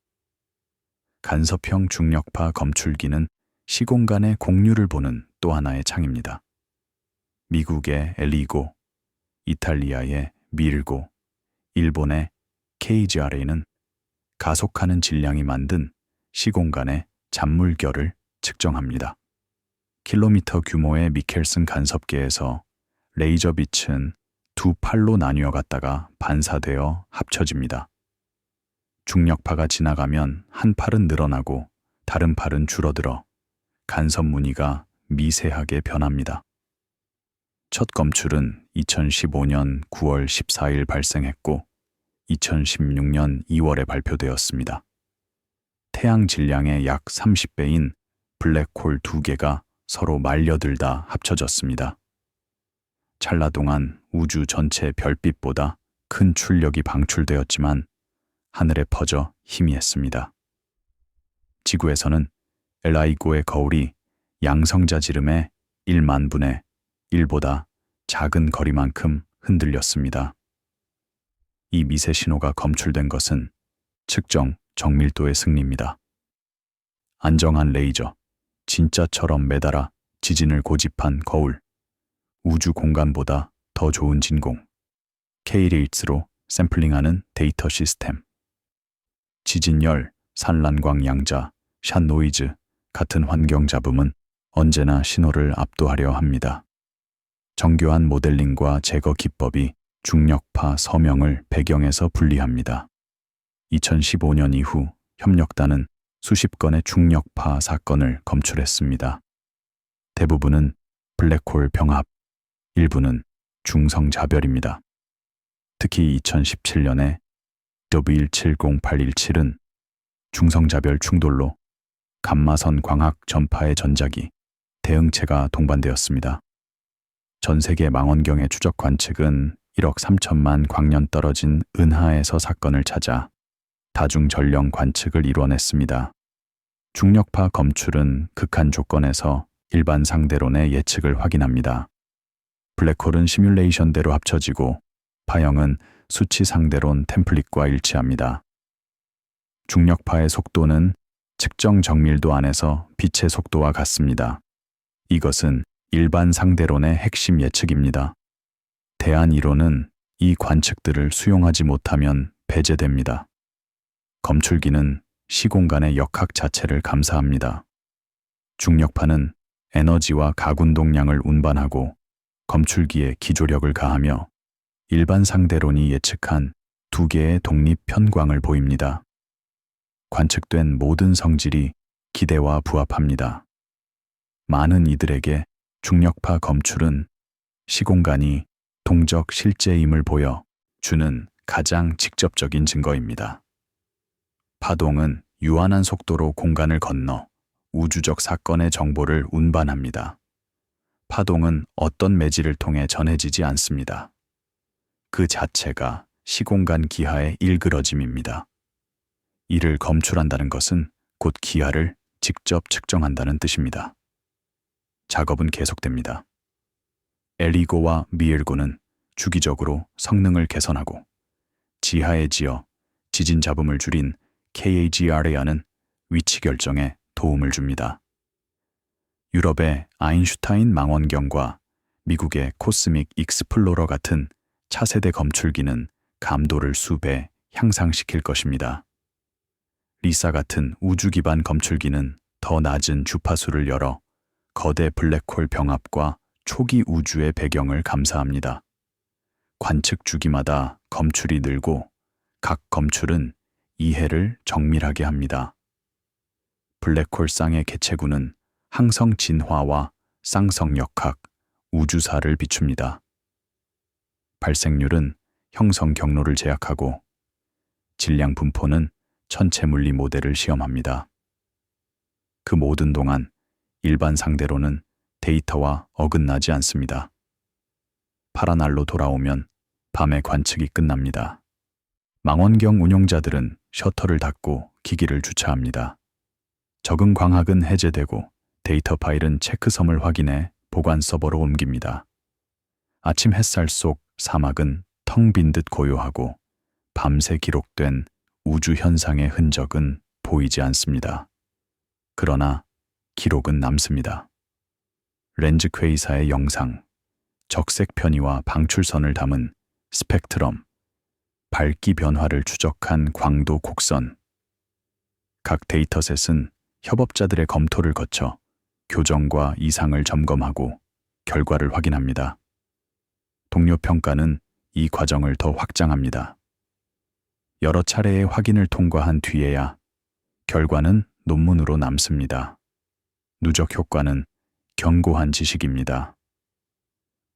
간섭형 중력파 검출기는 시공간의 공류를 보는 또 하나의 창입니다. 미국의 엘리고, 이탈리아의 미르고, 일본의 KGRA는 가속하는 질량이 만든 시공간의 잔물결을 측정합니다. 킬로미터 규모의 미켈슨 간섭계에서 레이저 빛은 두 팔로 나뉘어 갔다가 반사되어 합쳐집니다. 중력파가 지나가면 한 팔은 늘어나고 다른 팔은 줄어들어 간섭 무늬가 미세하게 변합니다. 첫 검출은 2015년 9월 14일 발생했고 2016년 2월에 발표되었습니다. 태양 질량의 약 30배인 블랙홀 두 개가 서로 말려들다 합쳐졌습니다. 찰나 동안 우주 전체 별빛보다 큰 출력이 방출되었지만 하늘에 퍼져 희미했습니다. 지구에서는 LIGO의 거울이 양성자 지름의 1만분의 1보다 작은 거리만큼 흔들렸습니다. 이 미세 신호가 검출된 것은 측정 정밀도의 승리입니다. 안정한 레이저, 진짜처럼 매달아 지진을 고집한 거울, 우주 공간보다 더 좋은 진공, K-레이츠로 샘플링하는 데이터 시스템, 지진열, 산란광 양자, 샷 노이즈 같은 환경 잡음은 언제나 신호를 압도하려 합니다. 정교한 모델링과 제거 기법이 중력파 서명을 배경에서 분리합니다. 2015년 이후 협력단은 수십 건의 중력파 사건을 검출했습니다. 대부분은 블랙홀 병합, 일부는 중성자별입니다. 특히 2017년에 W170817은 중성자별 충돌로 감마선 광학 전파의 전자기, 대응체가 동반되었습니다. 전 세계 망원경의 추적 관측은 1억 3천만 광년 떨어진 은하에서 사건을 찾아 다중 전령 관측을 이뤄냈습니다. 중력파 검출은 극한 조건에서 일반 상대론의 예측을 확인합니다. 블랙홀은 시뮬레이션대로 합쳐지고 파형은 수치 상대론 템플릿과 일치합니다. 중력파의 속도는 측정 정밀도 안에서 빛의 속도와 같습니다. 이것은 일반 상대론의 핵심 예측입니다. 대안 이론은 이 관측들을 수용하지 못하면 배제됩니다. 검출기는 시공간의 역학 자체를 감사합니다. 중력파는 에너지와 가군동량을 운반하고 검출기에 기조력을 가하며 일반 상대론이 예측한 두 개의 독립 편광을 보입니다. 관측된 모든 성질이 기대와 부합합니다. 많은 이들에게 중력파 검출은 시공간이 동적 실제임을 보여 주는 가장 직접적인 증거입니다. 파동은 유한한 속도로 공간을 건너 우주적 사건의 정보를 운반합니다. 파동은 어떤 매질을 통해 전해지지 않습니다. 그 자체가 시공간 기하의 일그러짐입니다. 이를 검출한다는 것은 곧 기하를 직접 측정한다는 뜻입니다. 작업은 계속됩니다. 엘리고와 미엘고는 주기적으로 성능을 개선하고 지하에 지어 지진 잡음을 줄인 KAGRA는 위치 결정에 도움을 줍니다. 유럽의 아인슈타인 망원경과 미국의 코스믹 익스플로러 같은 차세대 검출기는 감도를 수배 향상시킬 것입니다. 리사 같은 우주 기반 검출기는 더 낮은 주파수를 열어 거대 블랙홀 병합과 초기 우주의 배경을 감사합니다. 관측 주기마다 검출이 늘고 각 검출은 이해를 정밀하게 합니다. 블랙홀 쌍의 개체구는 항성 진화와 쌍성역학, 우주사를 비춥니다. 발생률은 형성 경로를 제약하고 질량 분포는 천체 물리 모델을 시험합니다. 그 모든 동안 일반 상대로는 데이터와 어긋나지 않습니다. 파라날로 돌아오면 밤의 관측이 끝납니다. 망원경 운용자들은 셔터를 닫고 기기를 주차합니다. 적응 광학은 해제되고 데이터 파일은 체크섬을 확인해 보관 서버로 옮깁니다. 아침 햇살 속 사막은 텅 빈 듯 고요하고 밤새 기록된 우주 현상의 흔적은 보이지 않습니다. 그러나 기록은 남습니다. 렌즈 퀘이사의 영상, 적색 편의와 방출선을 담은 스펙트럼, 밝기 변화를 추적한 광도 곡선. 각 데이터셋은 협업자들의 검토를 거쳐 교정과 이상을 점검하고 결과를 확인합니다. 동료 평가는 이 과정을 더 확장합니다. 여러 차례의 확인을 통과한 뒤에야 결과는 논문으로 남습니다. 누적 효과는 견고한 지식입니다.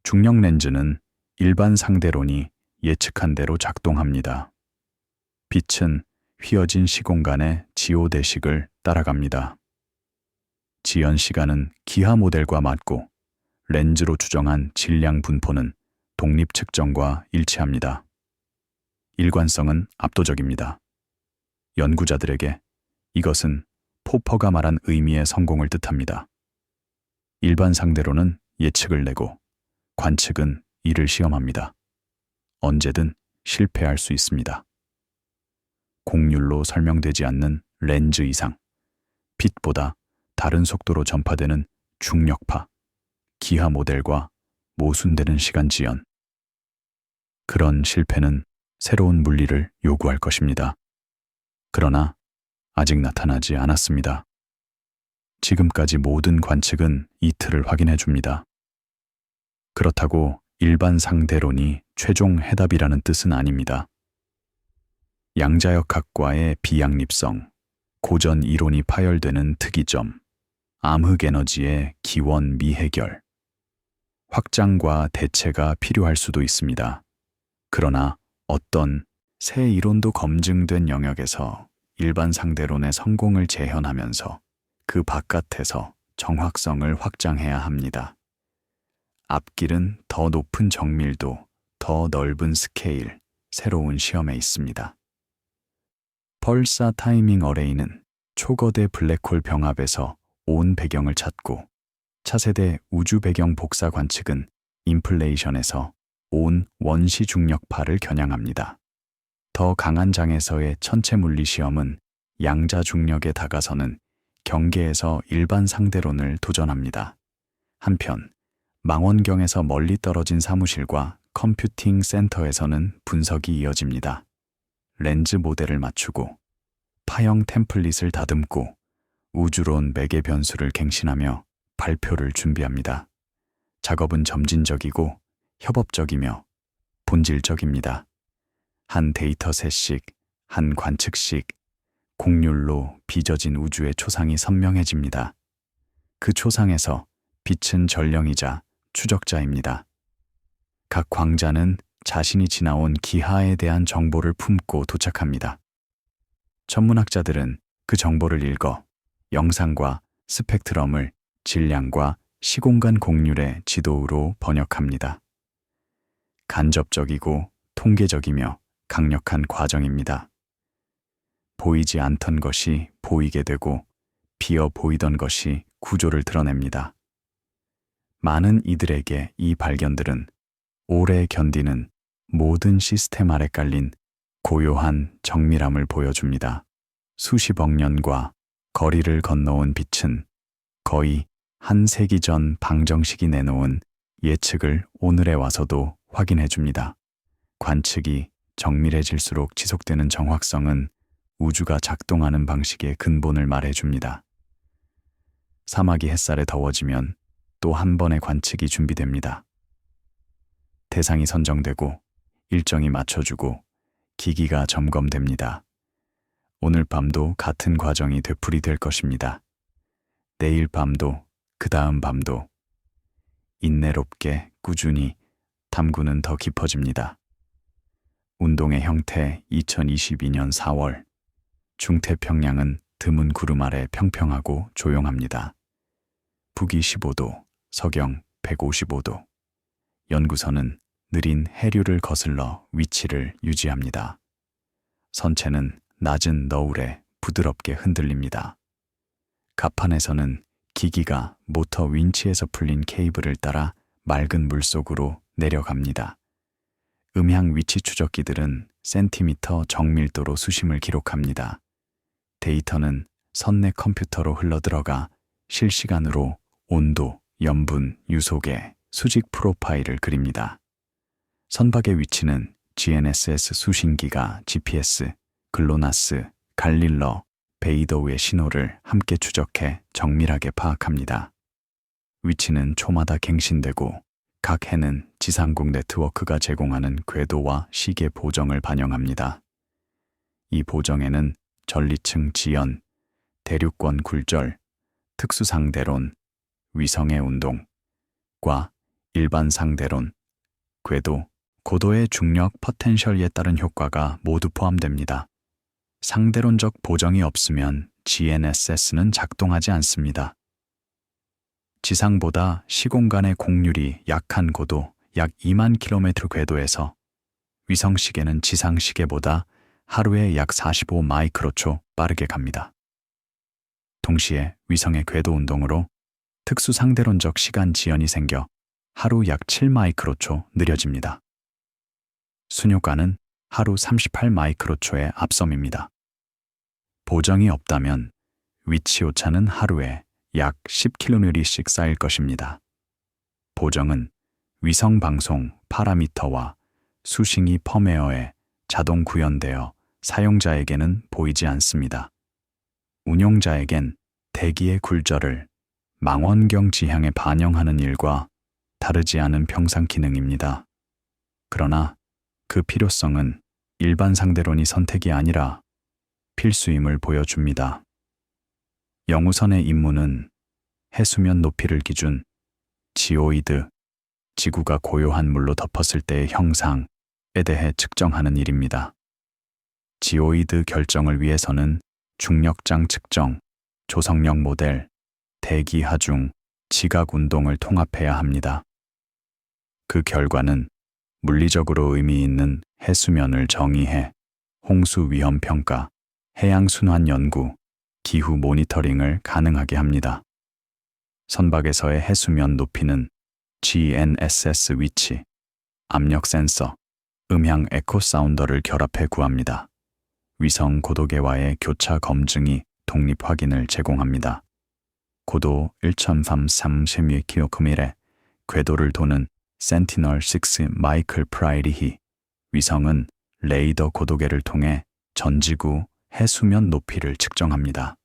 중력 렌즈는 일반 상대론이 예측한 대로 작동합니다. 빛은 휘어진 시공간의 지오대식을 따라갑니다. 지연 시간은 기하 모델과 맞고 렌즈로 추정한 질량 분포는 독립 측정과 일치합니다. 일관성은 압도적입니다. 연구자들에게 이것은 포퍼가 말한 의미의 성공을 뜻합니다. 일반 상대로는 예측을 내고 관측은 이를 시험합니다. 언제든 실패할 수 있습니다. 곡률로 설명되지 않는 렌즈 이상, 빛보다 다른 속도로 전파되는 중력파, 기하 모델과 모순되는 시간 지연. 그런 실패는 새로운 물리를 요구할 것입니다. 그러나 아직 나타나지 않았습니다. 지금까지 모든 관측은 이 틀을 확인해 줍니다. 그렇다고 일반 상대론이 최종 해답이라는 뜻은 아닙니다. 양자역학과의 비양립성, 고전 이론이 파열되는 특이점, 암흑에너지의 기원 미해결, 확장과 대체가 필요할 수도 있습니다. 그러나 어떤 새 이론도 검증된 영역에서 일반 상대론의 성공을 재현하면서 그 바깥에서 정확성을 확장해야 합니다. 앞길은 더 높은 정밀도, 더 넓은 스케일, 새로운 시험에 있습니다. 펄사 타이밍 어레이는 초거대 블랙홀 병합에서 온 배경을 찾고 차세대 우주 배경 복사 관측은 인플레이션에서 온 원시 중력파를 겨냥합니다. 더 강한 장에서의 천체 물리 시험은 양자 중력에 다가서는 경계에서 일반 상대론을 도전합니다. 한편 망원경에서 멀리 떨어진 사무실과 컴퓨팅 센터에서는 분석이 이어집니다. 렌즈 모델을 맞추고 파형 템플릿을 다듬고 우주론 매개 변수를 갱신하며 발표를 준비합니다. 작업은 점진적이고 협업적이며 본질적입니다. 한 데이터셋씩, 한 관측씩, 곡률로 빚어진 우주의 초상이 선명해집니다. 그 초상에서 빛은 전령이자 추적자입니다. 각 광자는 자신이 지나온 기하에 대한 정보를 품고 도착합니다. 천문학자들은 그 정보를 읽어 영상과 스펙트럼을 질량과 시공간 곡률의 지도로 번역합니다. 간접적이고 통계적이며 강력한 과정입니다. 보이지 않던 것이 보이게 되고 비어 보이던 것이 구조를 드러냅니다. 많은 이들에게 이 발견들은 오래 견디는 모든 시스템 아래 깔린 고요한 정밀함을 보여줍니다. 수십억 년과 거리를 건너온 빛은 거의 한 세기 전 방정식이 내놓은 예측을 오늘에 와서도 확인해 줍니다. 관측이 정밀해질수록 지속되는 정확성은 우주가 작동하는 방식의 근본을 말해줍니다. 사막이 햇살에 더워지면 또 한 번의 관측이 준비됩니다. 대상이 선정되고 일정이 맞춰주고 기기가 점검됩니다. 오늘 밤도 같은 과정이 되풀이될 것입니다. 내일 밤도, 그 다음 밤도. 인내롭게, 꾸준히 탐구는 더 깊어집니다. 운동의 형태 2022년 4월. 중태평양은 드문 구름 아래 평평하고 조용합니다. 북위 15도, 서경 155도. 연구선은 느린 해류를 거슬러 위치를 유지합니다. 선체는 낮은 너울에 부드럽게 흔들립니다. 갑판에서는 기기가 모터 윈치에서 풀린 케이블을 따라 맑은 물속으로 내려갑니다. 음향 위치 추적기들은 센티미터 정밀도로 수심을 기록합니다. 데이터는 선내 컴퓨터로 흘러들어가 실시간으로 온도, 염분, 유속의 수직 프로파일을 그립니다. 선박의 위치는 GNSS 수신기가 GPS, 글로나스, 갈릴러, 베이더우의 신호를 함께 추적해 정밀하게 파악합니다. 위치는 초마다 갱신되고 각 해는 지상국 네트워크가 제공하는 궤도와 시계 보정을 반영합니다. 이 보정에는 전리층 지연, 대륙권 굴절, 특수상대론, 위성의 운동과 일반 상대론, 궤도, 고도의 중력 포텐셜에 따른 효과가 모두 포함됩니다. 상대론적 보정이 없으면 GNSS는 작동하지 않습니다. 지상보다 시공간의 곡률이 약한 고도 약 2만 km 궤도에서 위성 시계는 지상 시계보다 하루에 약 45 마이크로초 빠르게 갑니다. 동시에 위성의 궤도 운동으로 특수 상대론적 시간 지연이 생겨 하루 약 7 마이크로초 느려집니다. 순효과는 하루 38 마이크로초의 앞섬입니다. 보정이 없다면 위치 오차는 하루에 약 10km씩 쌓일 것입니다. 보정은 위성 방송 파라미터와 수싱이 펌웨어에 자동 구현되어 사용자에게는 보이지 않습니다. 운용자에겐 대기의 굴절을 망원경 지향에 반영하는 일과 다르지 않은 평상 기능입니다. 그러나 그 필요성은 일반 상대론이 선택이 아니라 필수임을 보여줍니다. 영우선의 임무는 해수면 높이를 기준 지오이드, 지구가 고요한 물로 덮었을 때의 형상에 대해 측정하는 일입니다. 지오이드 결정을 위해서는 중력장 측정, 조성력 모델, 대기 하중, 지각 운동을 통합해야 합니다. 그 결과는 물리적으로 의미 있는 해수면을 정의해 홍수 위험 평가, 해양 순환 연구, 기후 모니터링을 가능하게 합니다. 선박에서의 해수면 높이는 GNSS 위치, 압력 센서, 음향 에코 사운더를 결합해 구합니다. 위성 고도계와의 교차 검증이 독립 확인을 제공합니다. 고도 1,330km의 궤도를 도는 센티널6 마이클 프라이리히 위성은 레이더 고도계를 통해 전지구 해수면 높이를 측정합니다.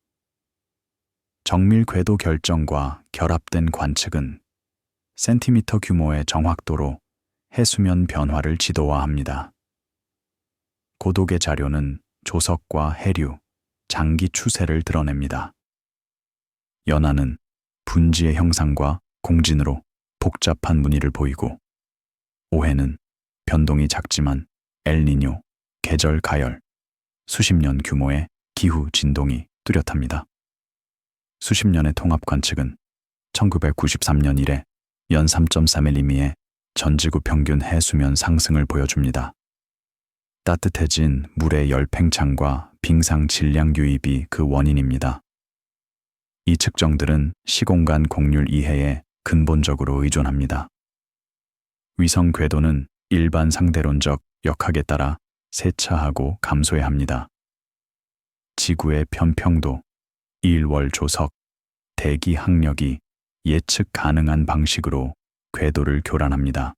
정밀 궤도 결정과 결합된 관측은 센티미터 규모의 정확도로 해수면 변화를 지도화합니다. 고도계 자료는 조석과 해류, 장기 추세를 드러냅니다. 연안은 분지의 형상과 공진으로 복잡한 무늬를 보이고, 오해는 변동이 작지만 엘니뇨, 계절 가열, 수십 년 규모의 기후 진동이 뚜렷합니다. 수십 년의 통합 관측은 1993년 이래 연 3.3mm의 전지구 평균 해수면 상승을 보여줍니다. 따뜻해진 물의 열 팽창과 빙상 질량 유입이 그 원인입니다. 이 측정들은 시공간 곡률 이해에 근본적으로 의존합니다. 위성 궤도는 일반 상대론적 역학에 따라 세차하고 감소해야 합니다. 지구의 편평도, 일월 조석, 대기 항력이 예측 가능한 방식으로 궤도를 교란합니다.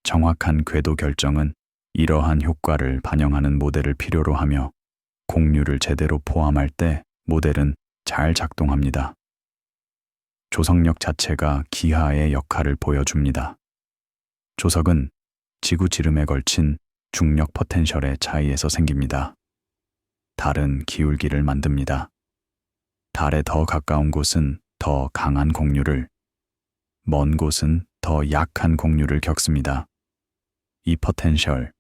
정확한 궤도 결정은 이러한 효과를 반영하는 모델을 필요로 하며 곡률을 제대로 포함할 때 모델은 잘 작동합니다. 조석력 자체가 기하의 역할을 보여줍니다. 조석은 지구 지름에 걸친 중력 포텐셜의 차이에서 생깁니다. 달은 기울기를 만듭니다. 달에 더 가까운 곳은 더 강한 공류를, 먼 곳은 더 약한 공류를 겪습니다. 이 포텐셜,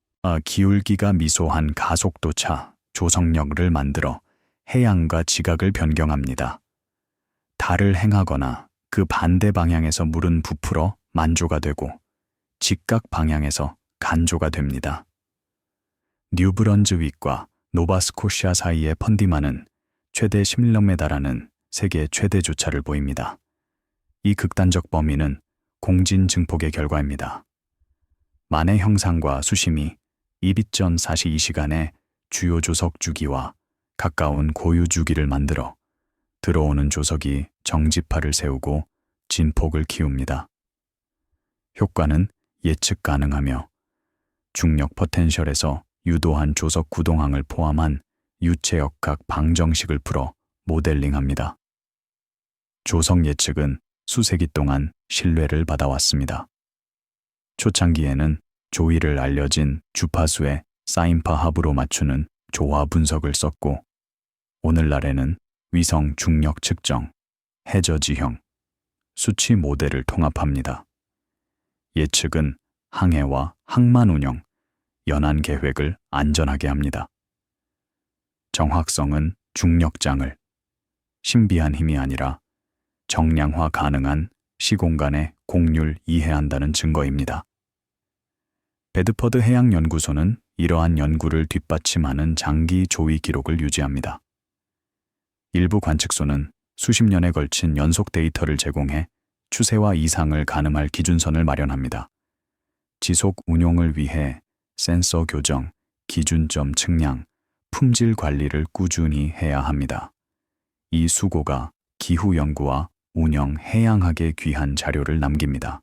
기울기가 미소한 가속도차, 조성력을 만들어 해양과 지각을 변경합니다. 달을 행하거나 그 반대 방향에서 물은 부풀어 만조가 되고 직각 방향에서 간조가 됩니다. 뉴브런즈윅과 노바스코시아 사이의 펀디만은 최대 11m에 달하는 세계 최대 조차를 보입니다. 이 극단적 범위는 공진 증폭의 결과입니다. 만의 형상과 수심이 이빗전 42시간의 주요 조석 주기와 가까운 고유 주기를 만들어 들어오는 조석이 정지파를 세우고 진폭을 키웁니다. 효과는 예측 가능하며 중력 포텐셜에서 유도한 조석 구동항을 포함한 유체역학 방정식을 풀어 모델링합니다. 조석 예측은 수세기 동안 신뢰를 받아왔습니다. 초창기에는 조위를 알려진 주파수의 사인파 합으로 맞추는 조화 분석을 썼고, 오늘날에는 위성 중력 측정, 해저 지형, 수치 모델을 통합합니다. 예측은 항해와 항만 운영, 연안 계획을 안전하게 합니다. 정확성은 중력장을, 신비한 힘이 아니라 정량화 가능한 시공간의 공률 이해한다는 증거입니다. 베드퍼드 해양연구소는 이러한 연구를 뒷받침하는 장기 조위 기록을 유지합니다. 일부 관측소는 수십 년에 걸친 연속 데이터를 제공해 추세와 이상을 가늠할 기준선을 마련합니다. 지속 운용을 위해 센서 교정, 기준점 측량, 품질 관리를 꾸준히 해야 합니다. 이 수고가 기후 연구와 운영 해양학에 귀한 자료를 남깁니다.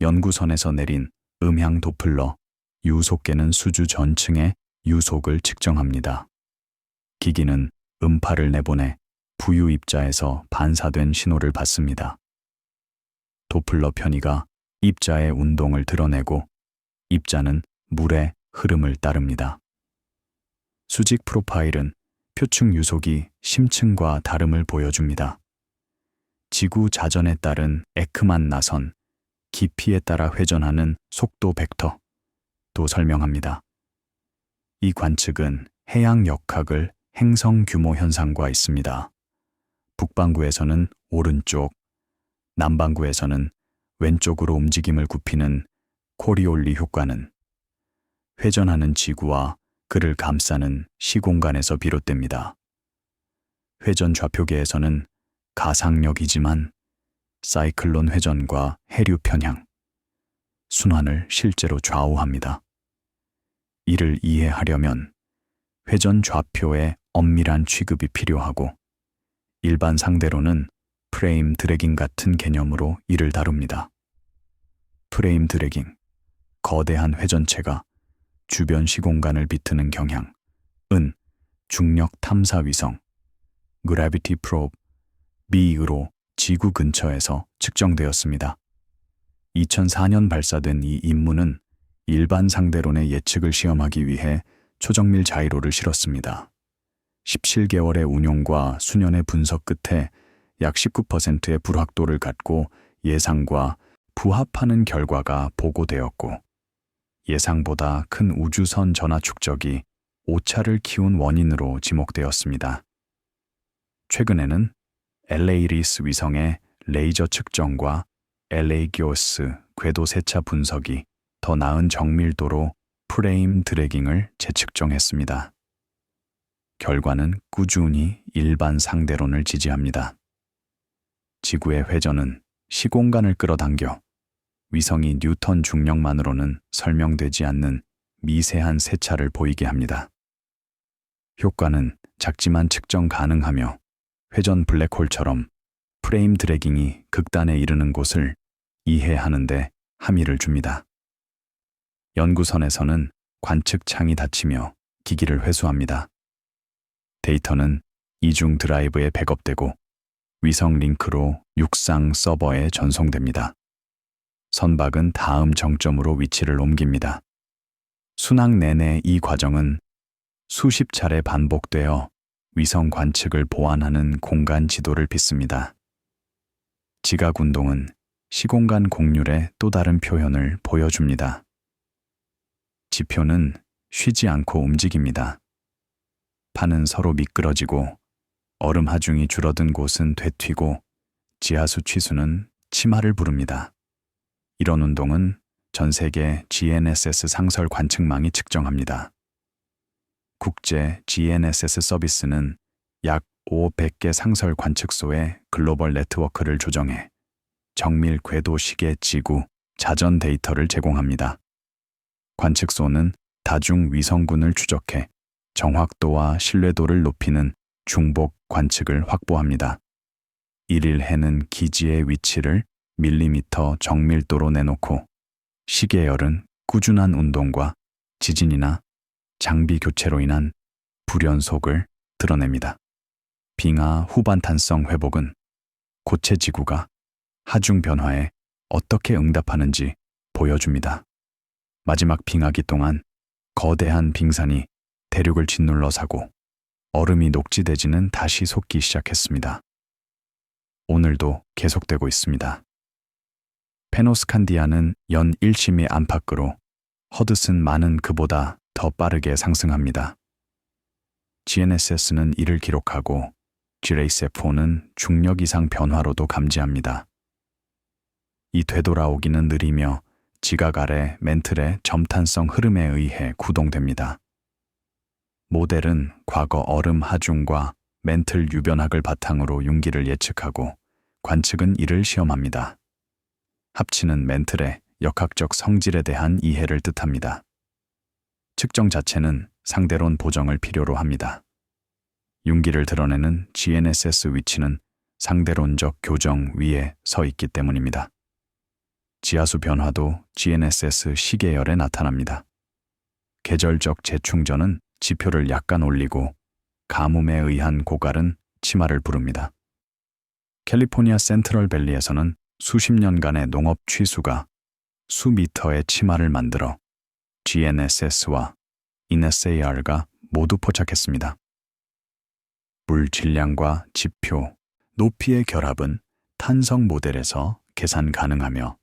연구선에서 내린 음향 도플러, 유속계는 수주 전층의 유속을 측정합니다. 기기는 음파를 내보내 부유 입자에서 반사된 신호를 받습니다. 도플러 편의가 입자의 운동을 드러내고 입자는 물의 흐름을 따릅니다. 수직 프로파일은 표층 유속이 심층과 다름을 보여줍니다. 지구 자전에 따른 에크만 나선, 깊이에 따라 회전하는 속도 벡터도 설명합니다. 이 관측은 해양 역학을 행성 규모 현상과 있습니다. 북반구에서는 오른쪽, 남반구에서는 왼쪽으로 움직임을 굽히는 코리올리 효과는 회전하는 지구와 그를 감싸는 시공간에서 비롯됩니다. 회전 좌표계에서는 가상력이지만 사이클론 회전과 해류 편향, 순환을 실제로 좌우합니다. 이를 이해하려면 회전 좌표의 엄밀한 취급이 필요하고, 일반 상대로는 프레임 드래깅 같은 개념으로 이를 다룹니다. 프레임 드래깅, 거대한 회전체가 주변 시공간을 비트는 경향은 중력 탐사 위성 Gravity Probe B으로 지구 근처에서 측정되었습니다. 2004년 발사된 이 임무는 일반 상대론의 예측을 시험하기 위해 초정밀 자이로를 실었습니다. 17개월의 운용과 수년의 분석 끝에 약 19%의 불확도를 갖고 예상과 부합하는 결과가 보고되었고, 예상보다 큰 우주선 전화 축적이 오차를 키운 원인으로 지목되었습니다. 최근에는 엘레이리스 위성의 레이저 측정과 엘레이기오스 궤도 세차 분석이 더 나은 정밀도로 프레임 드래깅을 재측정했습니다. 결과는 꾸준히 일반 상대론을 지지합니다. 지구의 회전은 시공간을 끌어당겨 위성이 뉴턴 중력만으로는 설명되지 않는 미세한 세차를 보이게 합니다. 효과는 작지만 측정 가능하며 회전 블랙홀처럼 프레임 드래깅이 극단에 이르는 곳을 이해하는 데 함의를 줍니다. 연구선에서는 관측 창이 닫히며 기기를 회수합니다. 데이터는 이중 드라이브에 백업되고 위성 링크로 육상 서버에 전송됩니다. 선박은 다음 정점으로 위치를 옮깁니다. 순항 내내 이 과정은 수십 차례 반복되어 위성 관측을 보완하는 공간 지도를 빚습니다. 지각 운동은 시공간 곡률의 또 다른 표현을 보여줍니다. 지표는 쉬지 않고 움직입니다. 판은 서로 미끄러지고 얼음 하중이 줄어든 곳은 되튀고 지하수 취수는 치마를 부릅니다. 이런 운동은 전 세계 GNSS 상설 관측망이 측정합니다. 국제 GNSS 서비스는 약 500개 상설 관측소의 글로벌 네트워크를 조정해 정밀 궤도 시계 지구 자전 데이터를 제공합니다. 관측소는 다중 위성군을 추적해 정확도와 신뢰도를 높이는 중복 관측을 확보합니다. 일일 해는 기지의 위치를 밀리미터 정밀도로 내놓고 시계열은 꾸준한 운동과 지진이나 장비 교체로 인한 불연속을 드러냅니다. 빙하 후반탄성 회복은 고체 지구가 하중 변화에 어떻게 응답하는지 보여줍니다. 마지막 빙하기 동안 거대한 빙산이 대륙을 짓눌러 사고 얼음이 녹지대지는 다시 솟기 시작했습니다. 오늘도 계속되고 있습니다. 페노스칸디아는 연 1시미 안팎으로 허드슨만은 그보다 더 빠르게 상승합니다. GNSS는 이를 기록하고 GRACE-4는 중력 이상 변화로도 감지합니다. 이 되돌아오기는 느리며 지각 아래 멘틀의 점탄성 흐름에 의해 구동됩니다. 모델은 과거 얼음 하중과 멘틀 유변학을 바탕으로 융기를 예측하고 관측은 이를 시험합니다. 합치는 멘틀의 역학적 성질에 대한 이해를 뜻합니다. 측정 자체는 상대론 보정을 필요로 합니다. 융기를 드러내는 GNSS 위치는 상대론적 교정 위에 서 있기 때문입니다. 지하수 변화도 GNSS 시계열에 나타납니다. 계절적 재충전은 지표를 약간 올리고 가뭄에 의한 고갈은 치마를 부릅니다. 캘리포니아 센트럴밸리에서는 수십 년간의 농업 취수가 수미터의 치마를 만들어 GNSS와 NSAR가 모두 포착했습니다. 물 질량과 지표, 높이의 결합은 탄성 모델에서 계산 가능하며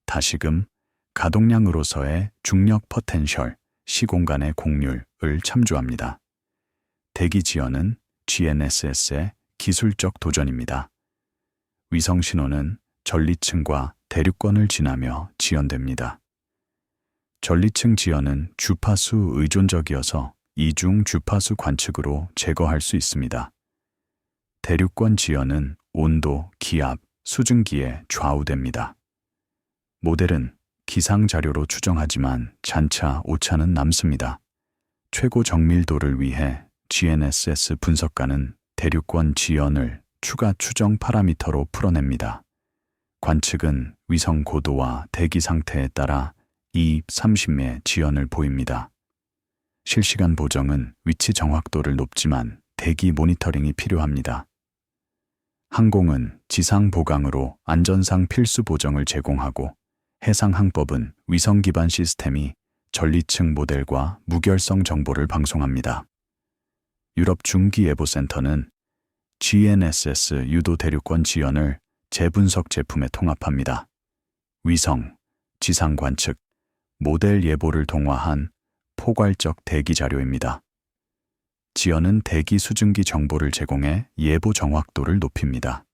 다시금 가동량으로서의 중력 포텐셜, 시공간의 곡률을 참조합니다. 대기 지연은 GNSS의 기술적 도전입니다. 위성 신호는 전리층과 대륙권을 지나며 지연됩니다. 전리층 지연은 주파수 의존적이어서 이중 주파수 관측으로 제거할 수 있습니다. 대륙권 지연은 온도, 기압, 수증기에 좌우됩니다. 모델은 기상 자료로 추정하지만 잔차 오차는 남습니다. 최고 정밀도를 위해 GNSS 분석가는 대륙권 지연을 추가 추정 파라미터로 풀어냅니다. 관측은 위성 고도와 대기 상태에 따라 30의 지연을 보입니다. 실시간 보정은 위치 정확도를 높지만 대기 모니터링이 필요합니다. 항공은 지상 보강으로 안전상 필수 보정을 제공하고 해상항법은 위성 기반 시스템이 전리층 모델과 무결성 정보를 방송합니다. 유럽 중기예보센터는 GNSS 유도 대륙권 지연을 재분석 제품에 통합합니다. 위성, 지상 관측, 모델 예보를 동화한 포괄적 대기 자료입니다. 지연은 대기 수증기 정보를 제공해 예보 정확도를 높입니다.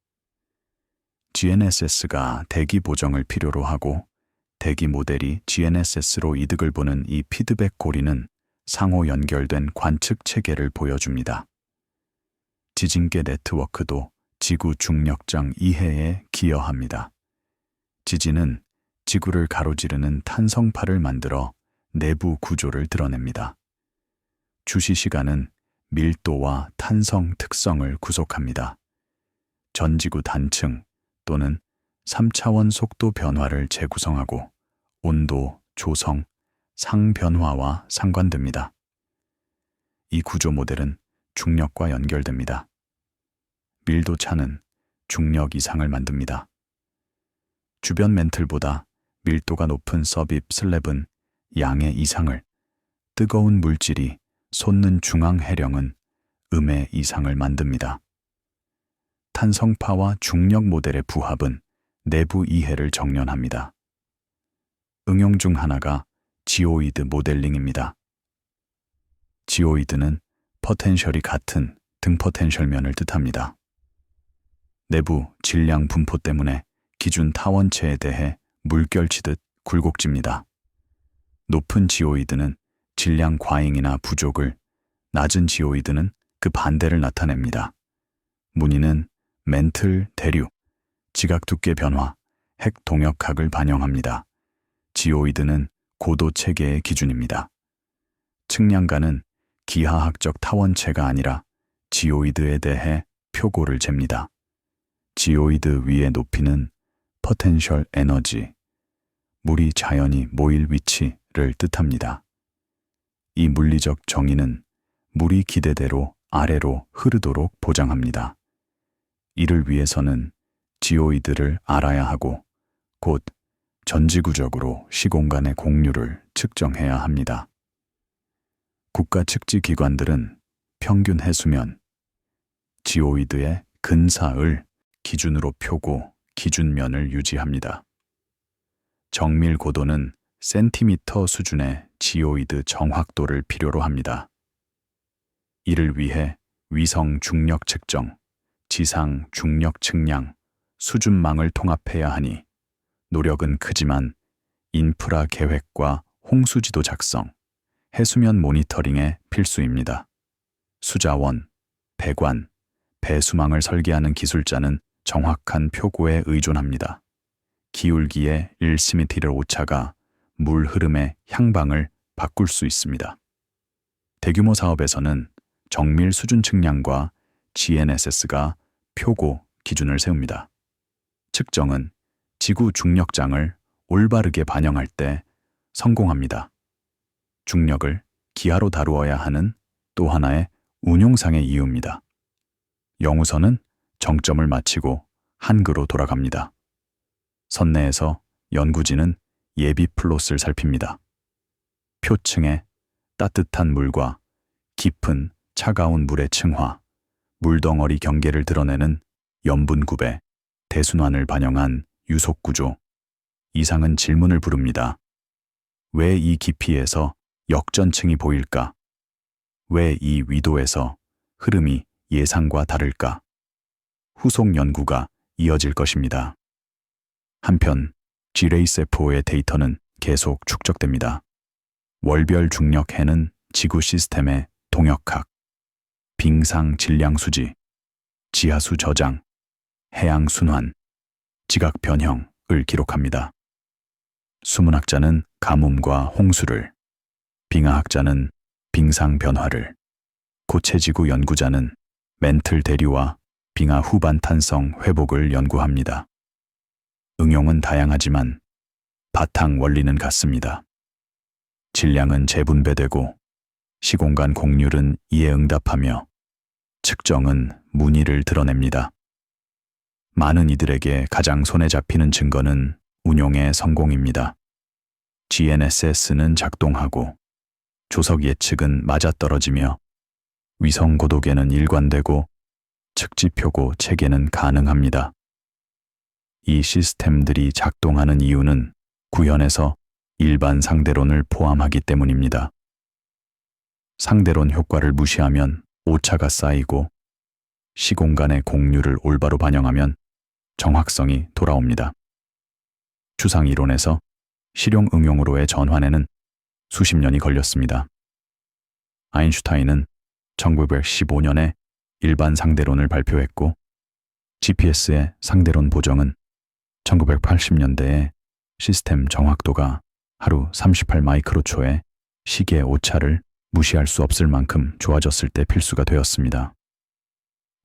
GNSS가 대기 보정을 필요로 하고 대기 모델이 GNSS로 이득을 보는 이 피드백 고리는 상호 연결된 관측 체계를 보여줍니다. 지진계 네트워크도 지구 중력장 이해에 기여합니다. 지진은 지구를 가로지르는 탄성파를 만들어 내부 구조를 드러냅니다. 주시 시간은 밀도와 탄성 특성을 구속합니다. 전지구 단층 또는 3차원 속도 변화를 재구성하고 온도, 조성, 상 변화와 상관됩니다. 이 구조 모델은 중력과 연결됩니다. 밀도 차는 중력 이상을 만듭니다. 주변 멘틀보다 밀도가 높은 서빕 슬랩은 양의 이상을, 뜨거운 물질이 솟는 중앙 해령은 음의 이상을 만듭니다. 탄성파와 중력 모델의 부합은 내부 이해를 정련합니다. 응용 중 하나가 지오이드 모델링입니다. 지오이드는 포텐셜이 같은 등포텐셜면을 뜻합니다. 내부 질량 분포 때문에 기준 타원체에 대해 물결치듯 굴곡집니다. 높은 지오이드는 질량 과잉이나 부족을, 낮은 지오이드는 그 반대를 나타냅니다. 무늬는 멘틀, 대류, 지각 두께 변화, 핵 동역학을 반영합니다. 지오이드는 고도 체계의 기준입니다. 측량가는 기하학적 타원체가 아니라 지오이드에 대해 표고를 잽니다. 지오이드 위의 높이는 포텐셜 에너지, 물이 자연히 모일 위치를 뜻합니다. 이 물리적 정의는 물이 기대대로 아래로 흐르도록 보장합니다. 이를 위해서는 지오이드를 알아야 하고 곧 전지구적으로 시공간의 공류를 측정해야 합니다. 국가 측지 기관들은 평균 해수면, 지오이드의 근사을 기준으로 표고 기준면을 유지합니다. 정밀 고도는 센티미터 수준의 지오이드 정확도를 필요로 합니다. 이를 위해 위성 중력 측정, 지상 중력 측량, 수준망을 통합해야 하니 노력은 크지만 인프라 계획과 홍수지도 작성, 해수면 모니터링에 필수입니다. 수자원, 배관, 배수망을 설계하는 기술자는 정확한 표고에 의존합니다. 기울기의 1cm를 오차가 물 흐름의 향방을 바꿀 수 있습니다. 대규모 사업에서는 정밀 수준 측량과 GNSS가 표고 기준을 세웁니다. 측정은 지구 중력장을 올바르게 반영할 때 성공합니다. 중력을 기하로 다루어야 하는 또 하나의 운용상의 이유입니다. 영우선은 정점을 마치고 한그로 돌아갑니다. 선내에서 연구진은 예비 플롯을 살핍니다. 표층에 따뜻한 물과 깊은 차가운 물의 층화, 물덩어리 경계를 드러내는 염분구배, 대순환을 반영한 유속구조. 이상은 질문을 부릅니다. 왜 이 깊이에서 역전층이 보일까? 왜 이 위도에서 흐름이 예상과 다를까? 후속 연구가 이어질 것입니다. 한편 GRACE-F5의 데이터는 계속 축적됩니다. 월별 중력해는 지구 시스템의 동역학, 빙상 질량 수지, 지하수 저장, 해양 순환, 지각 변형을 기록합니다. 수문학자는 가뭄과 홍수를, 빙하학자는 빙상 변화를, 고체지구 연구자는 멘틀 대류와 빙하 후반 탄성 회복을 연구합니다. 응용은 다양하지만 바탕 원리는 같습니다. 질량은 재분배되고 시공간 공률은 이에 응답하며 측정은 무늬를 드러냅니다. 많은 이들에게 가장 손에 잡히는 증거는 운용의 성공입니다. GNSS는 작동하고 조석 예측은 맞아떨어지며 위성 고도계는 일관되고 측지표고 체계는 가능합니다. 이 시스템들이 작동하는 이유는 구현에서 일반 상대론을 포함하기 때문입니다. 상대론 효과를 무시하면 오차가 쌓이고 시공간의 공률을 올바로 반영하면 정확성이 돌아옵니다. 추상 이론에서 실용 응용으로의 전환에는 수십 년이 걸렸습니다. 아인슈타인은 1915년에 일반 상대론을 발표했고 GPS의 상대론 보정은 1980년대에 시스템 정확도가 하루 38 마이크로초의 시계 오차를 무시할 수 없을 만큼 좋아졌을 때 필수가 되었습니다.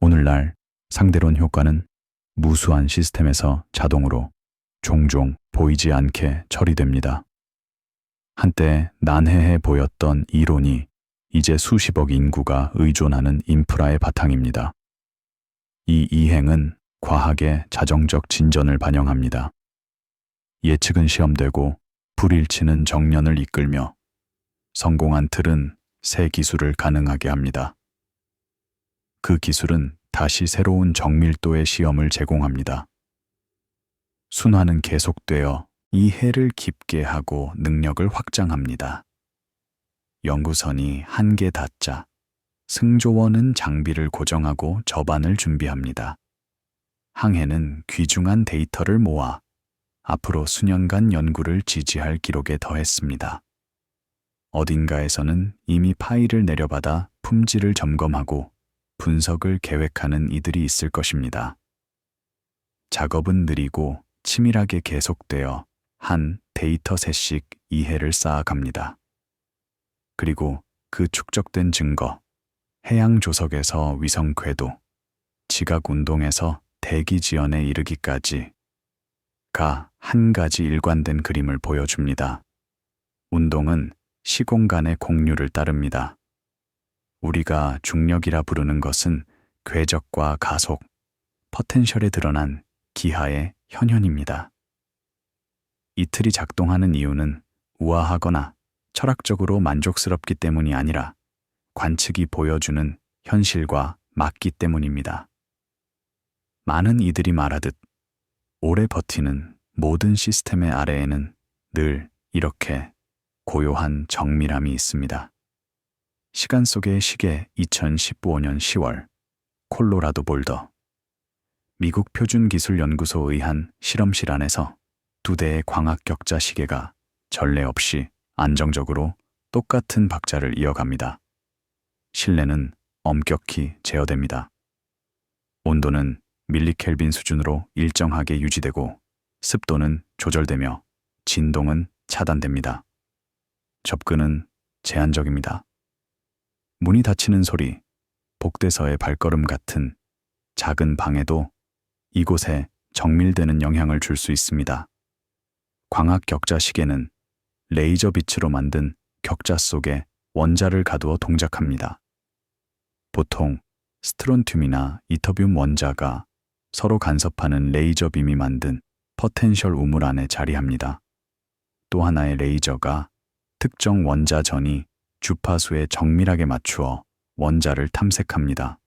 오늘날 상대론 효과는 무수한 시스템에서 자동으로 종종 보이지 않게 처리됩니다. 한때 난해해 보였던 이론이 이제 수십억 인구가 의존하는 인프라의 바탕입니다. 이 이행은 과학의 자정적 진전을 반영합니다. 예측은 시험되고 불일치는 정년을 이끌며 성공한 틀은 새 기술을 가능하게 합니다. 그 기술은 다시 새로운 정밀도의 시험을 제공합니다. 순환은 계속되어 이해를 깊게 하고 능력을 확장합니다. 연구선이 한계 닿자 승조원은 장비를 고정하고 접안을 준비합니다. 항해는 귀중한 데이터를 모아 앞으로 수년간 연구를 지지할 기록에 더했습니다. 어딘가에서는 이미 파일을 내려받아 품질을 점검하고 분석을 계획하는 이들이 있을 것입니다. 작업은 느리고 치밀하게 계속되어 한 데이터셋씩 이해를 쌓아갑니다. 그리고 그 축적된 증거, 해양 조석에서 위성 궤도, 지각 운동에서 대기 지연에 이르기까지 한 가지 일관된 그림을 보여줍니다. 운동은 시공간의 공류를 따릅니다. 우리가 중력이라 부르는 것은 궤적과 가속, 포텐셜에 드러난 기하의 현현입니다. 이틀이 작동하는 이유는 우아하거나 철학적으로 만족스럽기 때문이 아니라 관측이 보여주는 현실과 맞기 때문입니다. 많은 이들이 말하듯 오래 버티는 모든 시스템의 아래에는 늘 이렇게 고요한 정밀함이 있습니다. 시간 속의 시계 2015년 10월 콜로라도 볼더 미국 표준기술연구소의 한 실험실 안에서 2대의 광학격자 시계가 전례 없이 안정적으로 똑같은 박자를 이어갑니다. 실내는 엄격히 제어됩니다. 온도는 밀리켈빈 수준으로 일정하게 유지되고 습도는 조절되며 진동은 차단됩니다. 접근은 제한적입니다. 문이 닫히는 소리, 복대서의 발걸음 같은 작은 방해도 이곳에 정밀되는 영향을 줄 수 있습니다. 광학 격자 시계는 레이저 빛으로 만든 격자 속에 원자를 가두어 동작합니다. 보통 스트론튬이나 이터뷴 원자가 서로 간섭하는 레이저 빔이 만든 포텐셜 우물 안에 자리합니다. 또 하나의 레이저가 특정 원자 전이 주파수에 정밀하게 맞추어 원자를 탐색합니다.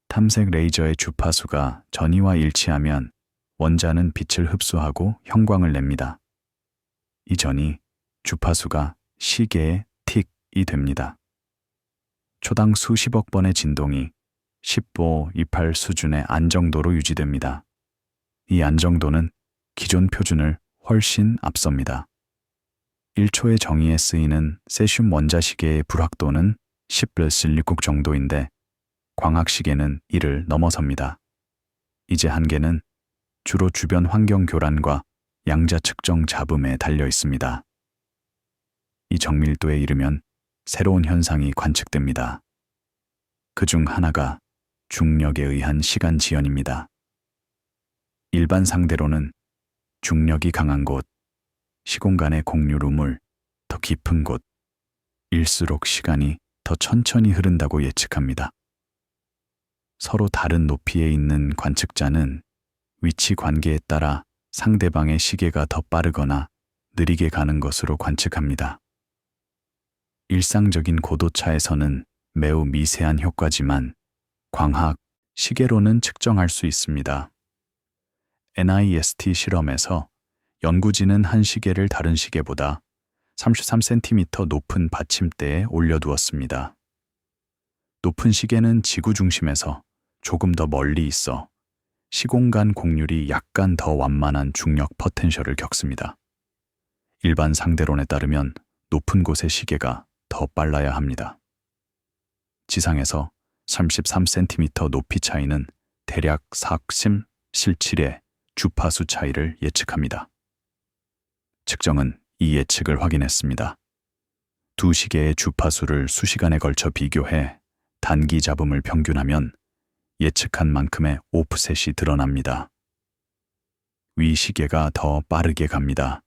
탐색 레이저의 주파수가 전이와 일치하면 원자는 빛을 흡수하고 형광을 냅니다. 이 전이 주파수가 시계의 틱이 됩니다. 초당 수십억 번의 진동이 10보 28 수준의 안정도로 유지됩니다. 이 안정도는 기존 표준을 훨씬 앞섭니다. 1초의 정의에 쓰이는 세슘 원자시계의 불확도는 10+16 정도인데 광학시계는 이를 넘어섭니다. 이제 한계는 주로 주변 환경 교란과 양자 측정 잡음에 달려 있습니다. 이 정밀도에 이르면 새로운 현상이 관측됩니다. 그중 하나가 중력에 의한 시간 지연입니다. 일반 상대로는 중력이 강한 곳, 시공간의 공유루물, 더 깊은 곳, 일수록 시간이 더 천천히 흐른다고 예측합니다. 서로 다른 높이에 있는 관측자는 위치 관계에 따라 상대방의 시계가 더 빠르거나 느리게 가는 것으로 관측합니다. 일상적인 고도차에서는 매우 미세한 효과지만 광학, 시계로는 측정할 수 있습니다. NIST 실험에서 연구진은 한 시계를 다른 시계보다 33cm 높은 받침대에 올려두었습니다. 높은 시계는 지구 중심에서 조금 더 멀리 있어 시공간 공률이 약간 더 완만한 중력 포텐셜을 겪습니다. 일반 상대론에 따르면 높은 곳의 시계가 더 빨라야 합니다. 지상에서 33cm 높이 차이는 대략 4심 실질의 주파수 차이를 예측합니다. 측정은 이 예측을 확인했습니다. 두 시계의 주파수를 수시간에 걸쳐 비교해 단기 잡음을 평균하면 예측한 만큼의 오프셋이 드러납니다. 위 시계가 더 빠르게 갑니다.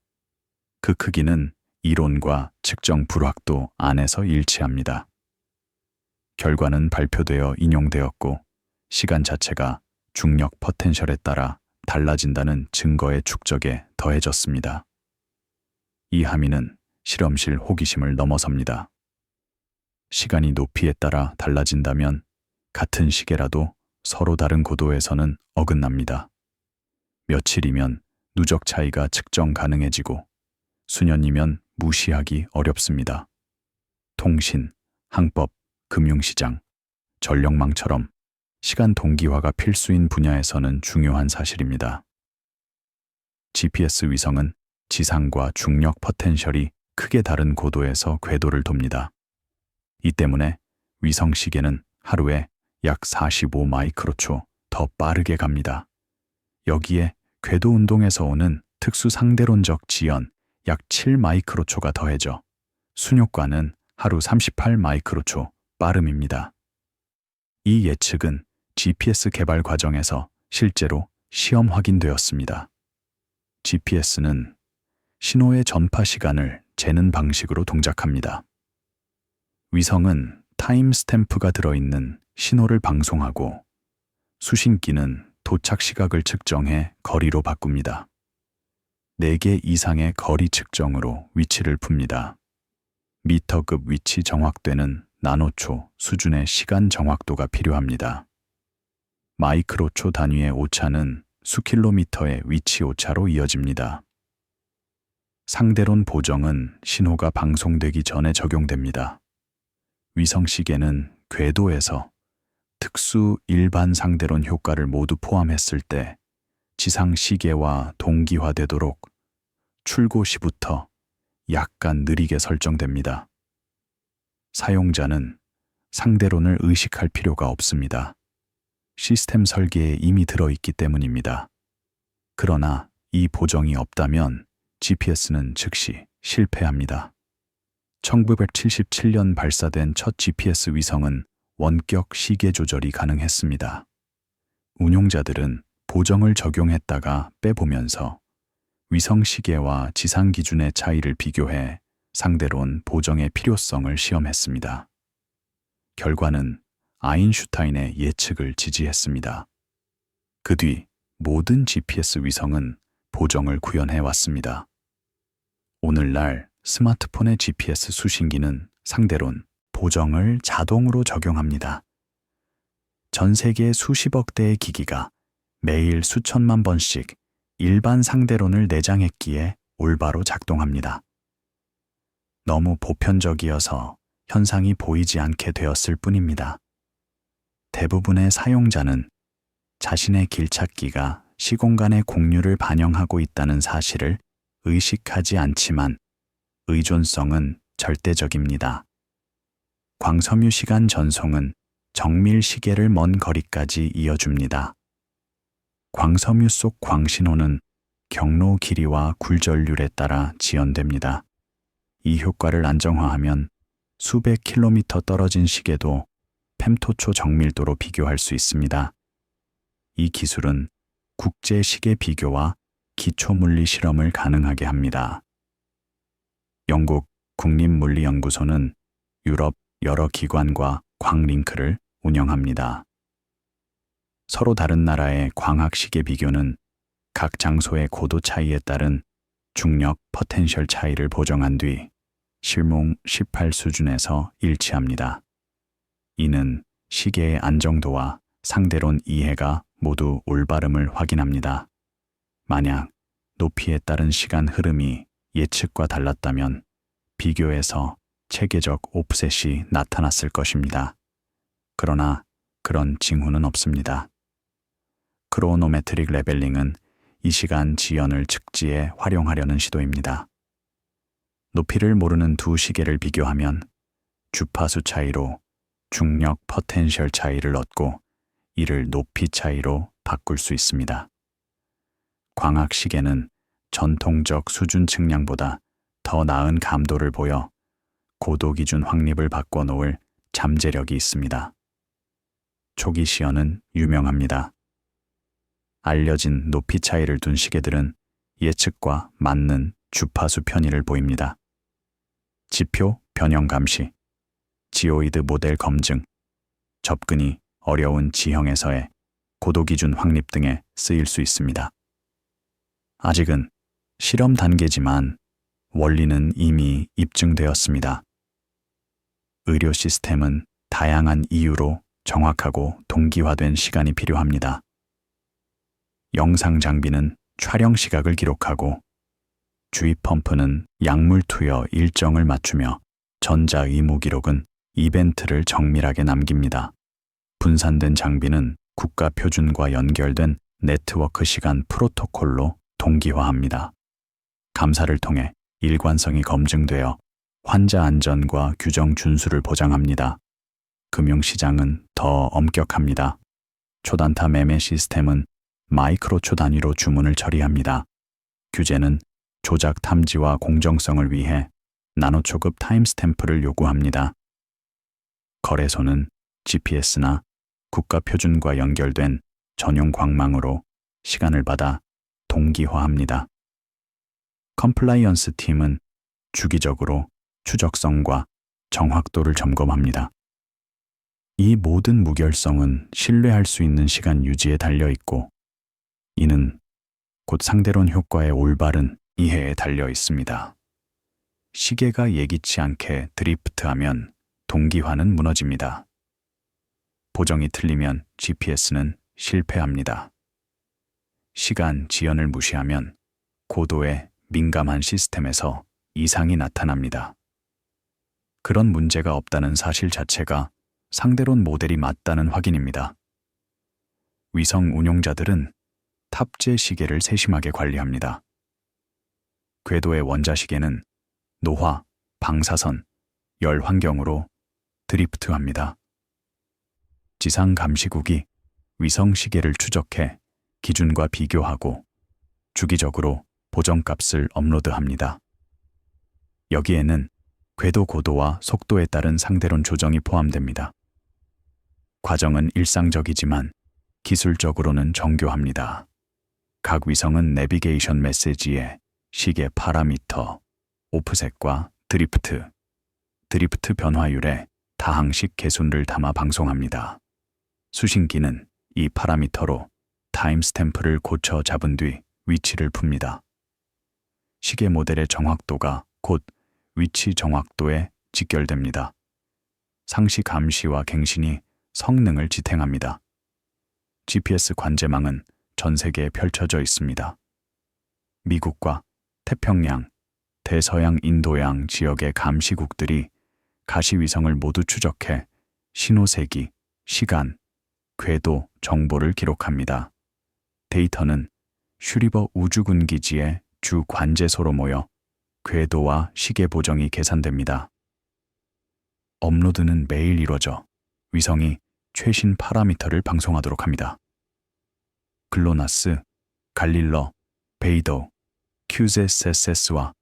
그 크기는 이론과 측정 불확도 안에서 일치합니다. 결과는 발표되어 인용되었고 시간 자체가 중력 포텐셜에 따라 달라진다는 증거의 축적에 더해졌습니다. 이 함의는 실험실 호기심을 넘어섭니다. 시간이 높이에 따라 달라진다면 같은 시계라도 서로 다른 고도에서는 어긋납니다. 며칠이면 누적 차이가 측정 가능해지고 수년이면 무시하기 어렵습니다. 통신, 항법, 금융시장, 전력망처럼 시간 동기화가 필수인 분야에서는 중요한 사실입니다. GPS 위성은 지상과 중력 포텐셜이 크게 다른 고도에서 궤도를 돕니다. 이 때문에 위성 시계는 하루에 약 45 마이크로초 더 빠르게 갑니다. 여기에 궤도 운동에서 오는 특수 상대론적 지연 약 7 마이크로초가 더해져 순효과는 하루 38 마이크로초 빠름입니다. 이 예측은 GPS 개발 과정에서 실제로 시험 확인되었습니다. GPS는 신호의 전파 시간을 재는 방식으로 동작합니다. 위성은 타임 스탬프가 들어있는 신호를 방송하고 수신기는 도착 시각을 측정해 거리로 바꿉니다. 4개 이상의 거리 측정으로 위치를 풉니다. 미터급 위치 정확되는 나노초 수준의 시간 정확도가 필요합니다. 마이크로초 단위의 오차는 수킬로미터의 위치 오차로 이어집니다. 상대론 보정은 신호가 방송되기 전에 적용됩니다. 위성 시계는 궤도에서 특수 일반 상대론 효과를 모두 포함했을 때 지상 시계와 동기화되도록 출고 시부터 약간 느리게 설정됩니다. 사용자는 상대론을 의식할 필요가 없습니다. 시스템 설계에 이미 들어있기 때문입니다. 그러나 이 보정이 없다면 GPS는 즉시 실패합니다. 1977년 발사된 첫 GPS 위성은 원격 시계 조절이 가능했습니다. 운용자들은 보정을 적용했다가 빼보면서 위성 시계와 지상 기준의 차이를 비교해 상대론 보정의 필요성을 시험했습니다. 결과는 아인슈타인의 예측을 지지했습니다. 그 뒤 모든 GPS 위성은 보정을 구현해 왔습니다. 오늘날 스마트폰의 GPS 수신기는 상대론, 보정을 자동으로 적용합니다. 전 세계 수십억 대의 기기가 매일 수천만 번씩 일반 상대론을 내장했기에 올바로 작동합니다. 너무 보편적이어서 현상이 보이지 않게 되었을 뿐입니다. 대부분의 사용자는 자신의 길찾기가 시공간의 공유를 반영하고 있다는 사실을 의식하지 않지만 의존성은 절대적입니다. 광섬유 시간 전송은 정밀 시계를 먼 거리까지 이어줍니다. 광섬유 속 광신호는 경로 길이와 굴절률에 따라 지연됩니다. 이 효과를 안정화하면 수백 킬로미터 떨어진 시계도 펜토초 정밀도로 비교할 수 있습니다. 이 기술은 국제 시계 비교와 기초물리 실험을 가능하게 합니다. 영국 국립물리연구소는 유럽 여러 기관과 광링크를 운영합니다. 서로 다른 나라의 광학 시계 비교는 각 장소의 고도 차이에 따른 중력 포텐셜 차이를 보정한 뒤 실몽 18 수준에서 일치합니다. 이는 시계의 안정도와 상대론 이해가 모두 올바름을 확인합니다. 만약 높이에 따른 시간 흐름이 예측과 달랐다면 비교에서 체계적 오프셋이 나타났을 것입니다. 그러나 그런 징후는 없습니다. 크로노메트릭 레벨링은 이 시간 지연을 측지에 활용하려는 시도입니다. 높이를 모르는 두 시계를 비교하면 주파수 차이로 중력 포텐셜 차이를 얻고 이를 높이 차이로 바꿀 수 있습니다. 광학 시계는 전통적 수준 측량보다 더 나은 감도를 보여 고도 기준 확립을 바꿔놓을 잠재력이 있습니다. 초기 시연은 유명합니다. 알려진 높이 차이를 둔 시계들은 예측과 맞는 주파수 편의를 보입니다. 지표 변형 감시, 지오이드 모델 검증, 접근이 어려운 지형에서의 고도 기준 확립 등에 쓰일 수 있습니다. 아직은 실험 단계지만 원리는 이미 입증되었습니다. 의료 시스템은 다양한 이유로 정확하고 동기화된 시간이 필요합니다. 영상 장비는 촬영 시각을 기록하고, 주입 펌프는 약물 투여 일정을 맞추며, 전자 의무 기록은 이벤트를 정밀하게 남깁니다. 분산된 장비는 국가 표준과 연결된 네트워크 시간 프로토콜로 동기화합니다. 감사를 통해 일관성이 검증되어 환자 안전과 규정 준수를 보장합니다. 금융시장은 더 엄격합니다. 초단타 매매 시스템은 마이크로초 단위로 주문을 처리합니다. 규제는 조작 탐지와 공정성을 위해 나노초급 타임스탬프를 요구합니다. 거래소는 GPS나 국가 표준과 연결된 전용 광망으로 시간을 받아 동기화합니다. 컴플라이언스 팀은 주기적으로 추적성과 정확도를 점검합니다. 이 모든 무결성은 신뢰할 수 있는 시간 유지에 달려 있고, 이는 곧 상대론 효과의 올바른 이해에 달려 있습니다. 시계가 예기치 않게 드리프트하면 동기화는 무너집니다. 보정이 틀리면 GPS는 실패합니다. 시간 지연을 무시하면 고도의 민감한 시스템에서 이상이 나타납니다. 그런 문제가 없다는 사실 자체가 상대론 모델이 맞다는 확인입니다. 위성 운용자들은 탑재 시계를 세심하게 관리합니다. 궤도의 원자시계는 노화, 방사선, 열 환경으로 드리프트합니다. 지상 감시국이 위성 시계를 추적해 기준과 비교하고 주기적으로 보정값을 업로드합니다. 여기에는 궤도 고도와 속도에 따른 상대론 조정이 포함됩니다. 과정은 일상적이지만 기술적으로는 정교합니다. 각 위성은 내비게이션 메시지에 시계 파라미터, 오프셋과 드리프트 변화율에 다항식 개수를 담아 방송합니다. 수신기는 이 파라미터로 타임스탬프를 고쳐 잡은 뒤 위치를 풉니다. 시계 모델의 정확도가 곧 위치 정확도에 직결됩니다. 상시 감시와 갱신이 성능을 지탱합니다. GPS 관제망은 전 세계에 펼쳐져 있습니다. 미국과 태평양, 대서양 인도양 지역의 감시국들이 가시위성을 모두 추적해 신호세기, 시간, 궤도 정보를 기록합니다. 데이터는 슈리버 우주군기지의 주 관제소로 모여 궤도와 시계 보정이 계산됩니다. 업로드는 매일 이뤄져 위성이 최신 파라미터를 방송하도록 합니다. 글로나스, 갈릴러, 베이더, QZSS와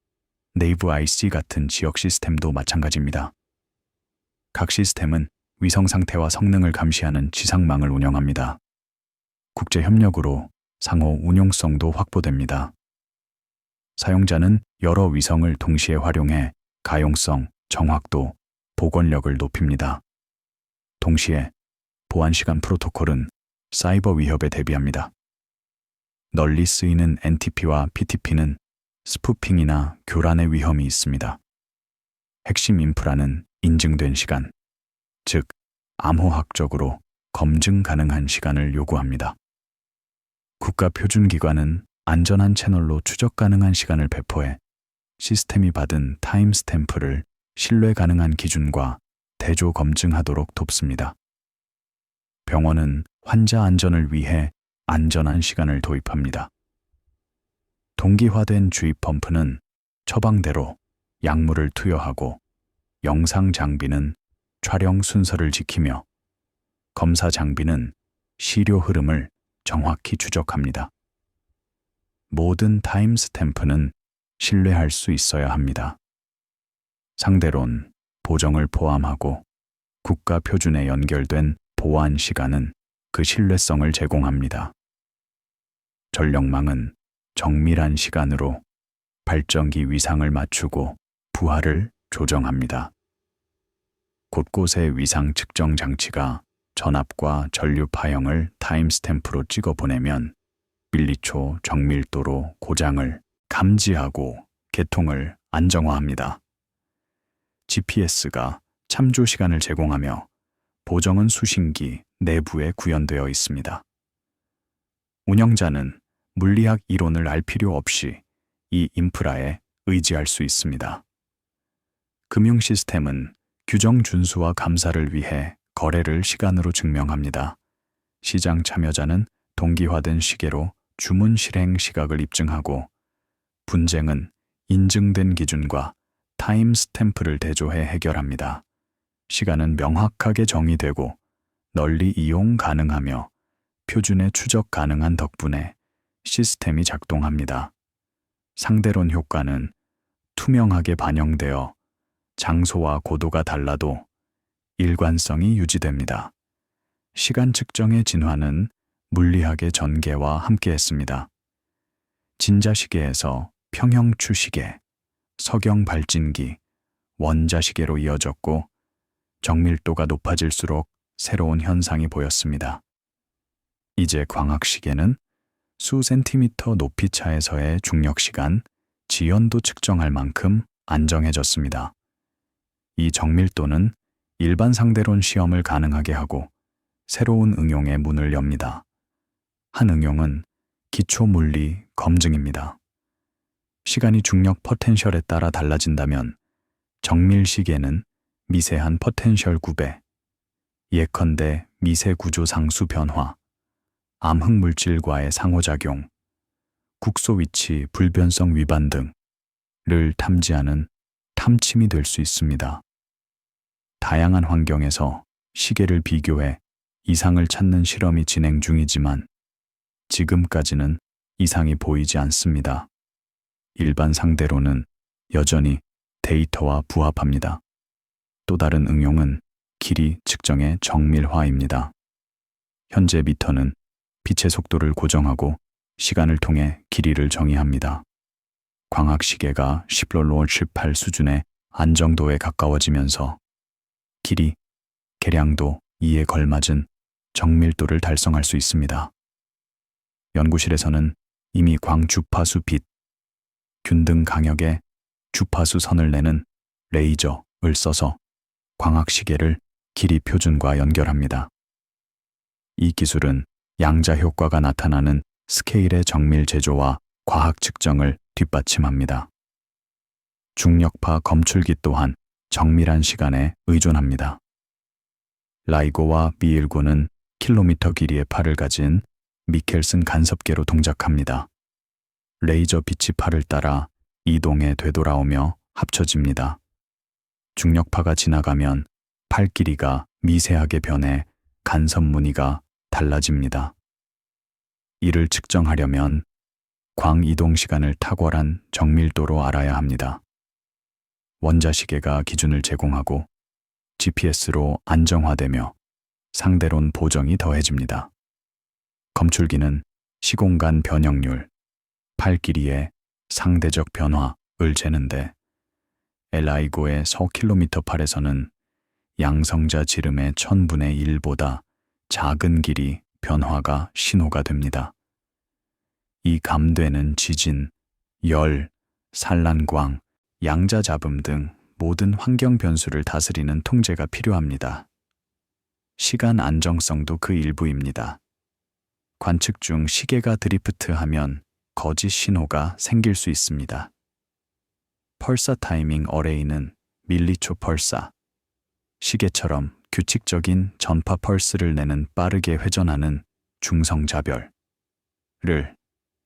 네이브 IC 같은 지역 시스템도 마찬가지입니다. 각 시스템은 위성 상태와 성능을 감시하는 지상망을 운영합니다. 국제 협력으로 상호 운용성도 확보됩니다. 사용자는 여러 위성을 동시에 활용해 가용성, 정확도, 복원력을 높입니다. 동시에 보안시간 프로토콜은 사이버 위협에 대비합니다. 널리 쓰이는 NTP와 PTP는 스푸핑이나 교란의 위험이 있습니다. 핵심 인프라는 인증된 시간, 즉 암호학적으로 검증 가능한 시간을 요구합니다. 국가 표준기관은 안전한 채널로 추적 가능한 시간을 배포해 시스템이 받은 타임스탬프를 신뢰 가능한 기준과 대조 검증하도록 돕습니다. 병원은 환자 안전을 위해 안전한 시간을 도입합니다. 동기화된 주입 펌프는 처방대로 약물을 투여하고, 영상 장비는 촬영 순서를 지키며, 검사 장비는 시료 흐름을 정확히 추적합니다. 모든 타임스탬프는 신뢰할 수 있어야 합니다. 상대론, 보정을 포함하고 국가 표준에 연결된 보안 시간은 그 신뢰성을 제공합니다. 전력망은 정밀한 시간으로 발전기 위상을 맞추고 부하를 조정합니다. 곳곳에 위상 측정 장치가 전압과 전류 파형을 타임스탬프로 찍어 보내면 밀리초 정밀도로 고장을 감지하고 개통을 안정화합니다. GPS가 참조 시간을 제공하며 보정은 수신기 내부에 구현되어 있습니다. 운영자는 물리학 이론을 알 필요 없이 이 인프라에 의지할 수 있습니다. 금융 시스템은 규정 준수와 감사를 위해 거래를 시간으로 증명합니다. 시장 참여자는 동기화된 시계로 주문 실행 시각을 입증하고, 분쟁은 인증된 기준과 타임 스탬프를 대조해 해결합니다. 시간은 명확하게 정의되고 널리 이용 가능하며 표준에 추적 가능한 덕분에 시스템이 작동합니다. 상대론 효과는 투명하게 반영되어 장소와 고도가 달라도 일관성이 유지됩니다. 시간 측정의 진화는 물리학의 전개와 함께했습니다. 진자시계에서 평형추 시계, 석영 발진기, 원자시계로 이어졌고, 정밀도가 높아질수록 새로운 현상이 보였습니다. 이제 광학시계는 수 센티미터 높이 차에서의 중력시간, 지연도 측정할 만큼 안정해졌습니다. 이 정밀도는 일반 상대론 시험을 가능하게 하고 새로운 응용의 문을 엽니다. 한 응용은 기초물리 검증입니다. 시간이 중력 포텐셜에 따라 달라진다면 정밀시계는 미세한 포텐셜 구배, 예컨대 미세 구조 상수 변화, 암흑물질과의 상호작용, 국소 위치 불변성 위반 등을 탐지하는 탐침이 될 수 있습니다. 다양한 환경에서 시계를 비교해 이상을 찾는 실험이 진행 중이지만 지금까지는 이상이 보이지 않습니다. 일반 상대로는 여전히 데이터와 부합합니다. 또 다른 응용은 길이 측정의 정밀화입니다. 현재 미터는 빛의 속도를 고정하고 시간을 통해 길이를 정의합니다. 광학시계가 10롤로 18 수준의 안정도에 가까워지면서 길이, 계량도 2에 걸맞은 정밀도를 달성할 수 있습니다. 연구실에서는 이미 광주파수 빛, 균등 강역의 주파수 선을 내는 레이저를 써서 광학시계를 길이 표준과 연결합니다. 이 기술은 양자 효과가 나타나는 스케일의 정밀 제조와 과학 측정을 뒷받침합니다. 중력파 검출기 또한 정밀한 시간에 의존합니다. 라이고와 미일고는 킬로미터 길이의 팔을 가진 미켈슨 간섭계로 동작합니다. 레이저 빛이 팔을 따라 이동해 되돌아오며 합쳐집니다. 중력파가 지나가면 팔 길이가 미세하게 변해 간섭 무늬가 달라집니다. 이를 측정하려면 광 이동 시간을 탁월한 정밀도로 알아야 합니다. 원자시계가 기준을 제공하고 GPS로 안정화되며 상대론 보정이 더해집니다. 검출기는 시공간 변형률, 팔 길이의 상대적 변화를 재는데, LIGO의 서킬로미터 팔에서는 양성자 지름의 1000분의 1보다 작은 길이 변화가 신호가 됩니다. 이 감되는 지진, 열, 산란광, 양자 잡음 등 모든 환경 변수를 다스리는 통제가 필요합니다. 시간 안정성도 그 일부입니다. 관측 중 시계가 드리프트하면 거짓 신호가 생길 수 있습니다. 펄사 타이밍 어레이는 밀리초 펄사, 시계처럼 규칙적인 전파 펄스를 내는 빠르게 회전하는 중성자별을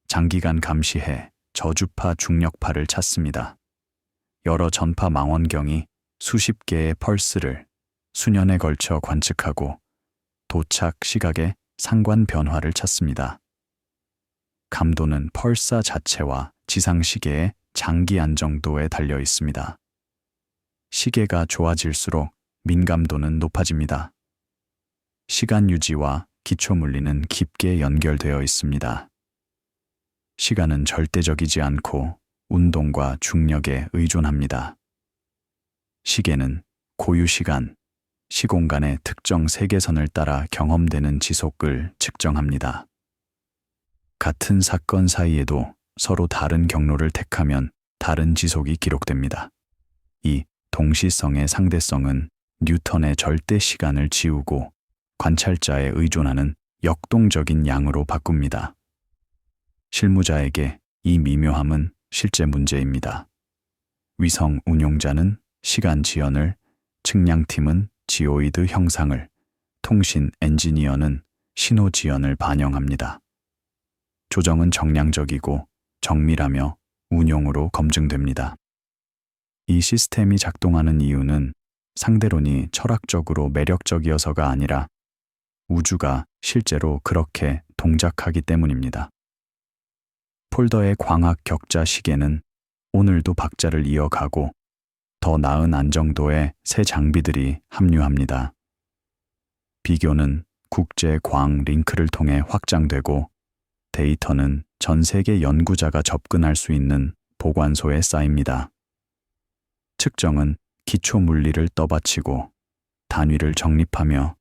장기간 감시해 저주파 중력파를 찾습니다. 여러 전파 망원경이 수십 개의 펄스를 수년에 걸쳐 관측하고 도착 시각의 상관 변화를 찾습니다. 감도는 펄사 자체와 지상시계의 장기 안정도에 달려 있습니다. 시계가 좋아질수록 민감도는 높아집니다. 시간 유지와 기초물리는 깊게 연결되어 있습니다. 시간은 절대적이지 않고 운동과 중력에 의존합니다. 시계는 고유시간, 시공간의 특정 세계선을 따라 경험되는 지속을 측정합니다. 같은 사건 사이에도 서로 다른 경로를 택하면 다른 지속이 기록됩니다. 이 동시성의 상대성은 뉴턴의 절대 시간을 지우고 관찰자에 의존하는 역동적인 양으로 바꿉니다. 실무자에게 이 미묘함은 실제 문제입니다. 위성 운용자는 시간 지연을, 측량팀은 지오이드 형상을, 통신 엔지니어는 신호 지연을 반영합니다. 조정은 정량적이고 정밀하며 운용으로 검증됩니다. 이 시스템이 작동하는 이유는 상대론이 철학적으로 매력적이어서가 아니라 우주가 실제로 그렇게 동작하기 때문입니다. 폴더의 광학 격자 시계는 오늘도 박자를 이어가고 더 나은 안정도의 새 장비들이 합류합니다. 비교는 국제 광 링크를 통해 확장되고 데이터는 전 세계 연구자가 접근할 수 있는 보관소에 쌓입니다. 측정은 기초 물리를 떠받치고 단위를 정립하며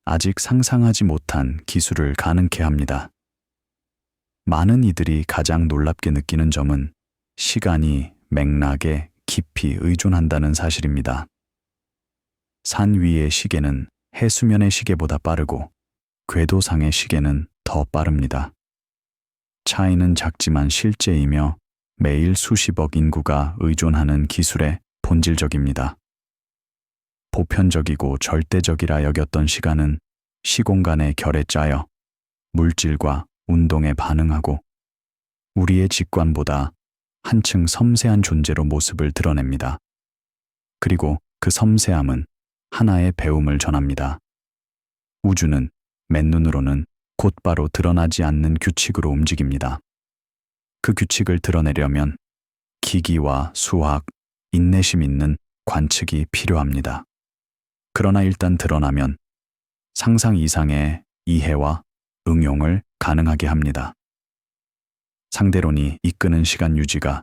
아직 상상하지 못한 기술을 가능케 합니다. 많은 이들이 가장 놀랍게 느끼는 점은 시간이 맥락에 깊이 의존한다는 사실입니다. 산 위의 시계는 해수면의 시계보다 빠르고 궤도상의 시계는 더 빠릅니다. 차이는 작지만 실제이며 매일 수십억 인구가 의존하는 기술의 본질적입니다. 보편적이고 절대적이라 여겼던 시간은 시공간의 결에 짜여 물질과 운동에 반응하고 우리의 직관보다 한층 섬세한 존재로 모습을 드러냅니다. 그리고 그 섬세함은 하나의 배움을 전합니다. 우주는 맨눈으로는 곧바로 드러나지 않는 규칙으로 움직입니다. 그 규칙을 드러내려면 기기와 수학, 인내심 있는 관측이 필요합니다. 그러나 일단 드러나면 상상 이상의 이해와 응용을 가능하게 합니다. 상대론이 이끄는 시간 유지가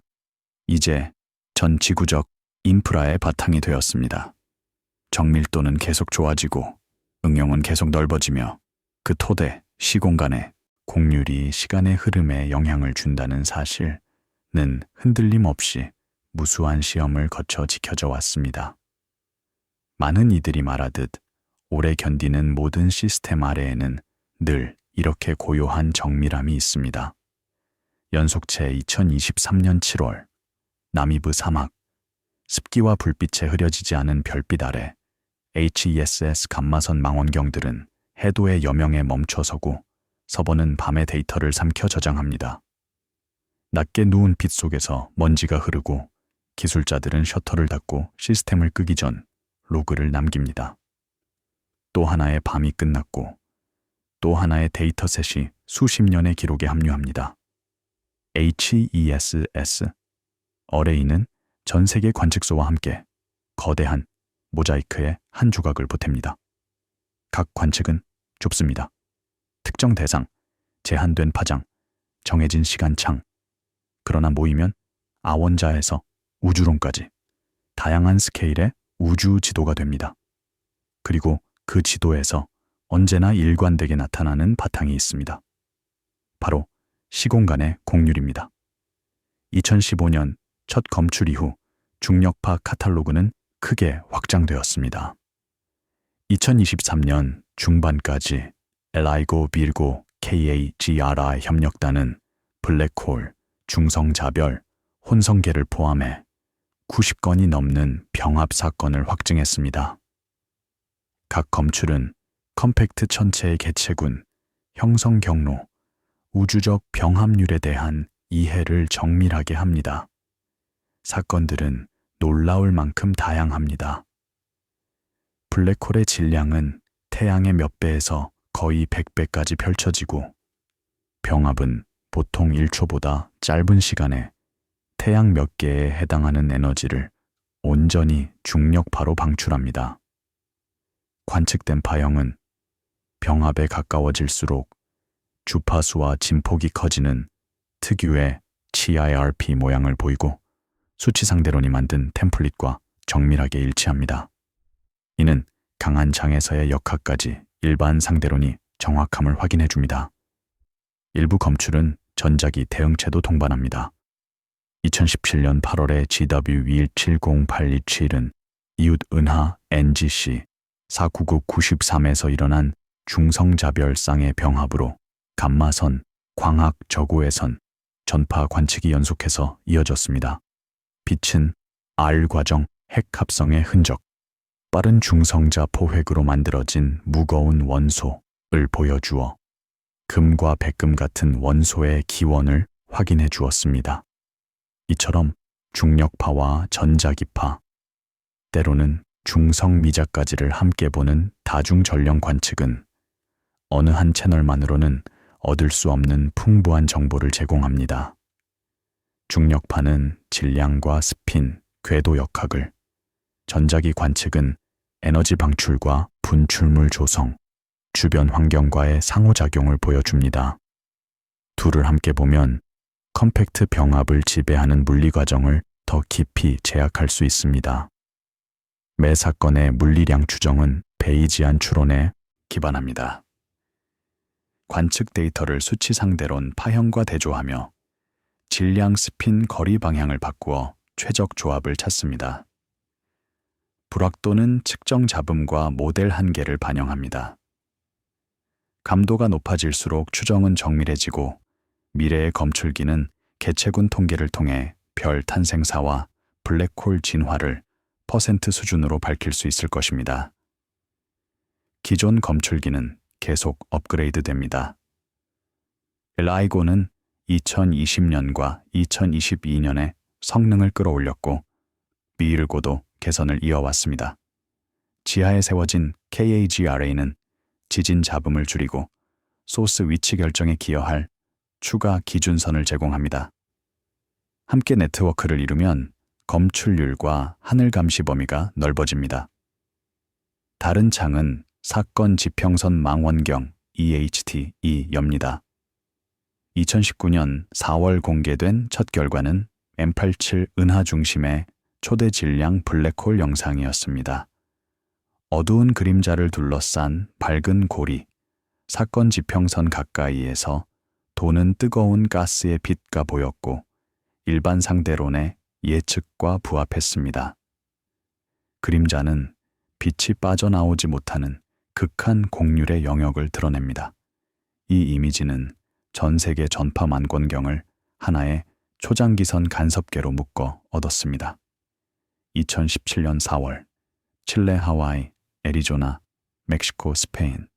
이제 전 지구적 인프라의 바탕이 되었습니다. 정밀도는 계속 좋아지고 응용은 계속 넓어지며 그 토대, 시공간에 곡률이 시간의 흐름에 영향을 준다는 사실은 흔들림 없이 무수한 시험을 거쳐 지켜져 왔습니다. 많은 이들이 말하듯 오래 견디는 모든 시스템 아래에는 늘 이렇게 고요한 정밀함이 있습니다. 연속체 2023년 7월 나미브 사막, 습기와 불빛에 흐려지지 않은 별빛 아래 HESS 감마선 망원경들은 해도의 여명에 멈춰서고 서버는 밤의 데이터를 삼켜 저장합니다. 낮게 누운 빛 속에서 먼지가 흐르고 기술자들은 셔터를 닫고 시스템을 끄기 전 로그를 남깁니다. 또 하나의 밤이 끝났고 또 하나의 데이터셋이 수십 년의 기록에 합류합니다. HESS 어레이는 전 세계 관측소와 함께 거대한 모자이크의 한 조각을 보탭니다. 각 관측은 좁습니다. 특정 대상, 제한된 파장, 정해진 시간창. 그러나 모이면 아원자에서 우주론까지 다양한 스케일의 우주 지도가 됩니다. 그리고 그 지도에서 언제나 일관되게 나타나는 바탕이 있습니다. 바로 시공간의 곡률입니다. 2015년 첫 검출 이후 중력파 카탈로그는 크게 확장되었습니다. 2023년 중반까지 LIGO 빌고 KAGRI 협력단은 블랙홀, 중성자별, 혼성계를 포함해 90건이 넘는 병합 사건을 확증했습니다. 각 검출은 컴팩트 천체의 개체군, 형성 경로, 우주적 병합률에 대한 이해를 정밀하게 합니다. 사건들은 놀라울 만큼 다양합니다. 블랙홀의 질량은 태양의 몇 배에서 거의 100배까지 펼쳐지고 병합은 보통 1초보다 짧은 시간에 태양 몇 개에 해당하는 에너지를 온전히 중력파로 방출합니다. 관측된 파형은 병합에 가까워질수록 주파수와 진폭이 커지는 특유의 CIRP 모양을 보이고 수치 상대론이 만든 템플릿과 정밀하게 일치합니다. 이는 강한 장에서의 역학까지 일반 상대론이 정확함을 확인해 줍니다. 일부 검출은 전자기 대응체도 동반합니다. 2017년 8월에 GW2170827은 이웃 은하 NGC 49993에서 일어난 중성자별쌍의 병합으로 감마선, 광학 저고해선, 전파 관측이 연속해서 이어졌습니다. 빛은 R 과정 핵 합성의 흔적, 빠른 중성자 포획으로 만들어진 무거운 원소를 보여주어 금과 백금 같은 원소의 기원을 확인해 주었습니다. 이처럼 중력파와 전자기파, 때로는 중성미자까지를 함께 보는 다중전령 관측은 어느 한 채널만으로는 얻을 수 없는 풍부한 정보를 제공합니다. 중력파는 질량과 스핀, 궤도 역학을, 전자기 관측은 에너지 방출과 분출물 조성, 주변 환경과의 상호작용을 보여줍니다. 둘을 함께 보면 컴팩트 병합을 지배하는 물리 과정을 더 깊이 재학할 수 있습니다. 매 사건의 물리량 추정은 베이지안 추론에 기반합니다. 관측 데이터를 수치상대론 파형과 대조하며 질량 스핀 거리 방향을 바꾸어 최적 조합을 찾습니다. 불확도는 측정 잡음과 모델 한계를 반영합니다. 감도가 높아질수록 추정은 정밀해지고 미래의 검출기는 개체군 통계를 통해 별 탄생사와 블랙홀 진화를 퍼센트 수준으로 밝힐 수 있을 것입니다. 기존 검출기는 계속 업그레이드 됩니다. LIGO는 2020년과 2022년에 성능을 끌어올렸고 미일고도 개선을 이어왔습니다. 지하에 세워진 KAGRA는 지진 잡음을 줄이고 소스 위치 결정에 기여할 추가 기준선을 제공합니다. 함께 네트워크를 이루면 검출률과 하늘 감시 범위가 넓어집니다. 다른 창은 사건 지평선 망원경 EHT이 엽니다. 2019년 4월 공개된 첫 결과는 M87 은하 중심의 초대 질량 블랙홀 영상이었습니다. 어두운 그림자를 둘러싼 밝은 고리, 사건 지평선 가까이에서 도는 뜨거운 가스의 빛가 보였고 일반 상대론의 예측과 부합했습니다. 그림자는 빛이 빠져나오지 못하는 극한 곡률의 영역을 드러냅니다. 이 이미지는 전 세계 전파 만권경을 하나의 초장기선 간섭계로 묶어 얻었습니다. 2017년 4월, 칠레, 하와이, 애리조나, 멕시코, 스페인,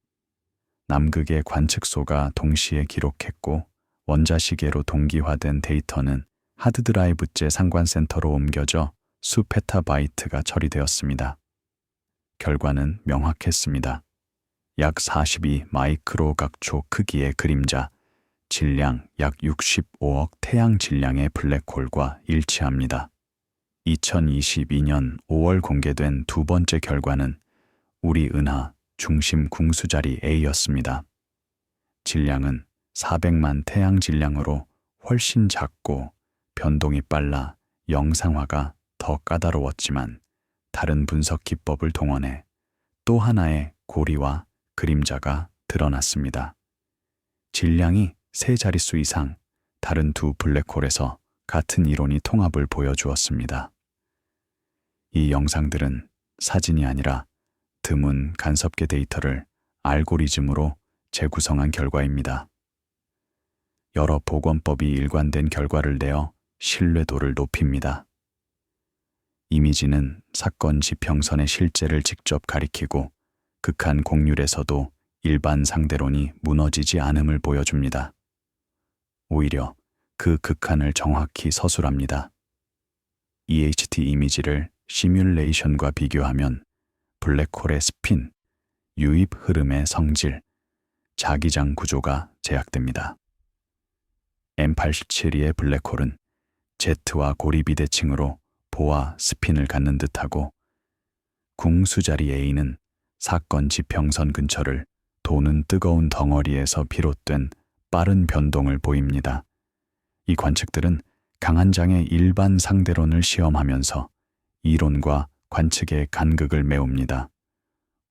남극의 관측소가 동시에 기록했고 원자시계로 동기화된 데이터는 하드드라이브제 상관센터로 옮겨져 수 페타바이트가 처리되었습니다. 결과는 명확했습니다. 약 42 마이크로 각초 크기의 그림자, 질량 약 65억 태양 질량의 블랙홀과 일치합니다. 2022년 5월 공개된 두 번째 결과는 우리 은하 중심 궁수자리 A였습니다. 질량은 400만 태양 질량으로 훨씬 작고 변동이 빨라 영상화가 더 까다로웠지만 다른 분석 기법을 동원해 또 하나의 고리와 그림자가 드러났습니다. 질량이 세 자릿수 이상 다른 두 블랙홀에서 같은 이론이 통합을 보여주었습니다. 이 영상들은 사진이 아니라 드문 간섭계 데이터를 알고리즘으로 재구성한 결과입니다. 여러 보건법이 일관된 결과를 내어 신뢰도를 높입니다. 이미지는 사건 지평선의 실제를 직접 가리키고 극한 곡률에서도 일반 상대론이 무너지지 않음을 보여줍니다. 오히려 그 극한을 정확히 서술합니다. EHT 이미지를 시뮬레이션과 비교하면 블랙홀의 스핀, 유입 흐름의 성질, 자기장 구조가 제약됩니다. M87의 블랙홀은 Z와 고리비대칭으로 보와 스핀을 갖는 듯하고 궁수자리 A는 사건 지평선 근처를 도는 뜨거운 덩어리에서 비롯된 빠른 변동을 보입니다. 이 관측들은 강한 장의 일반 상대론을 시험하면서 이론과 관측의 간극을 메웁니다.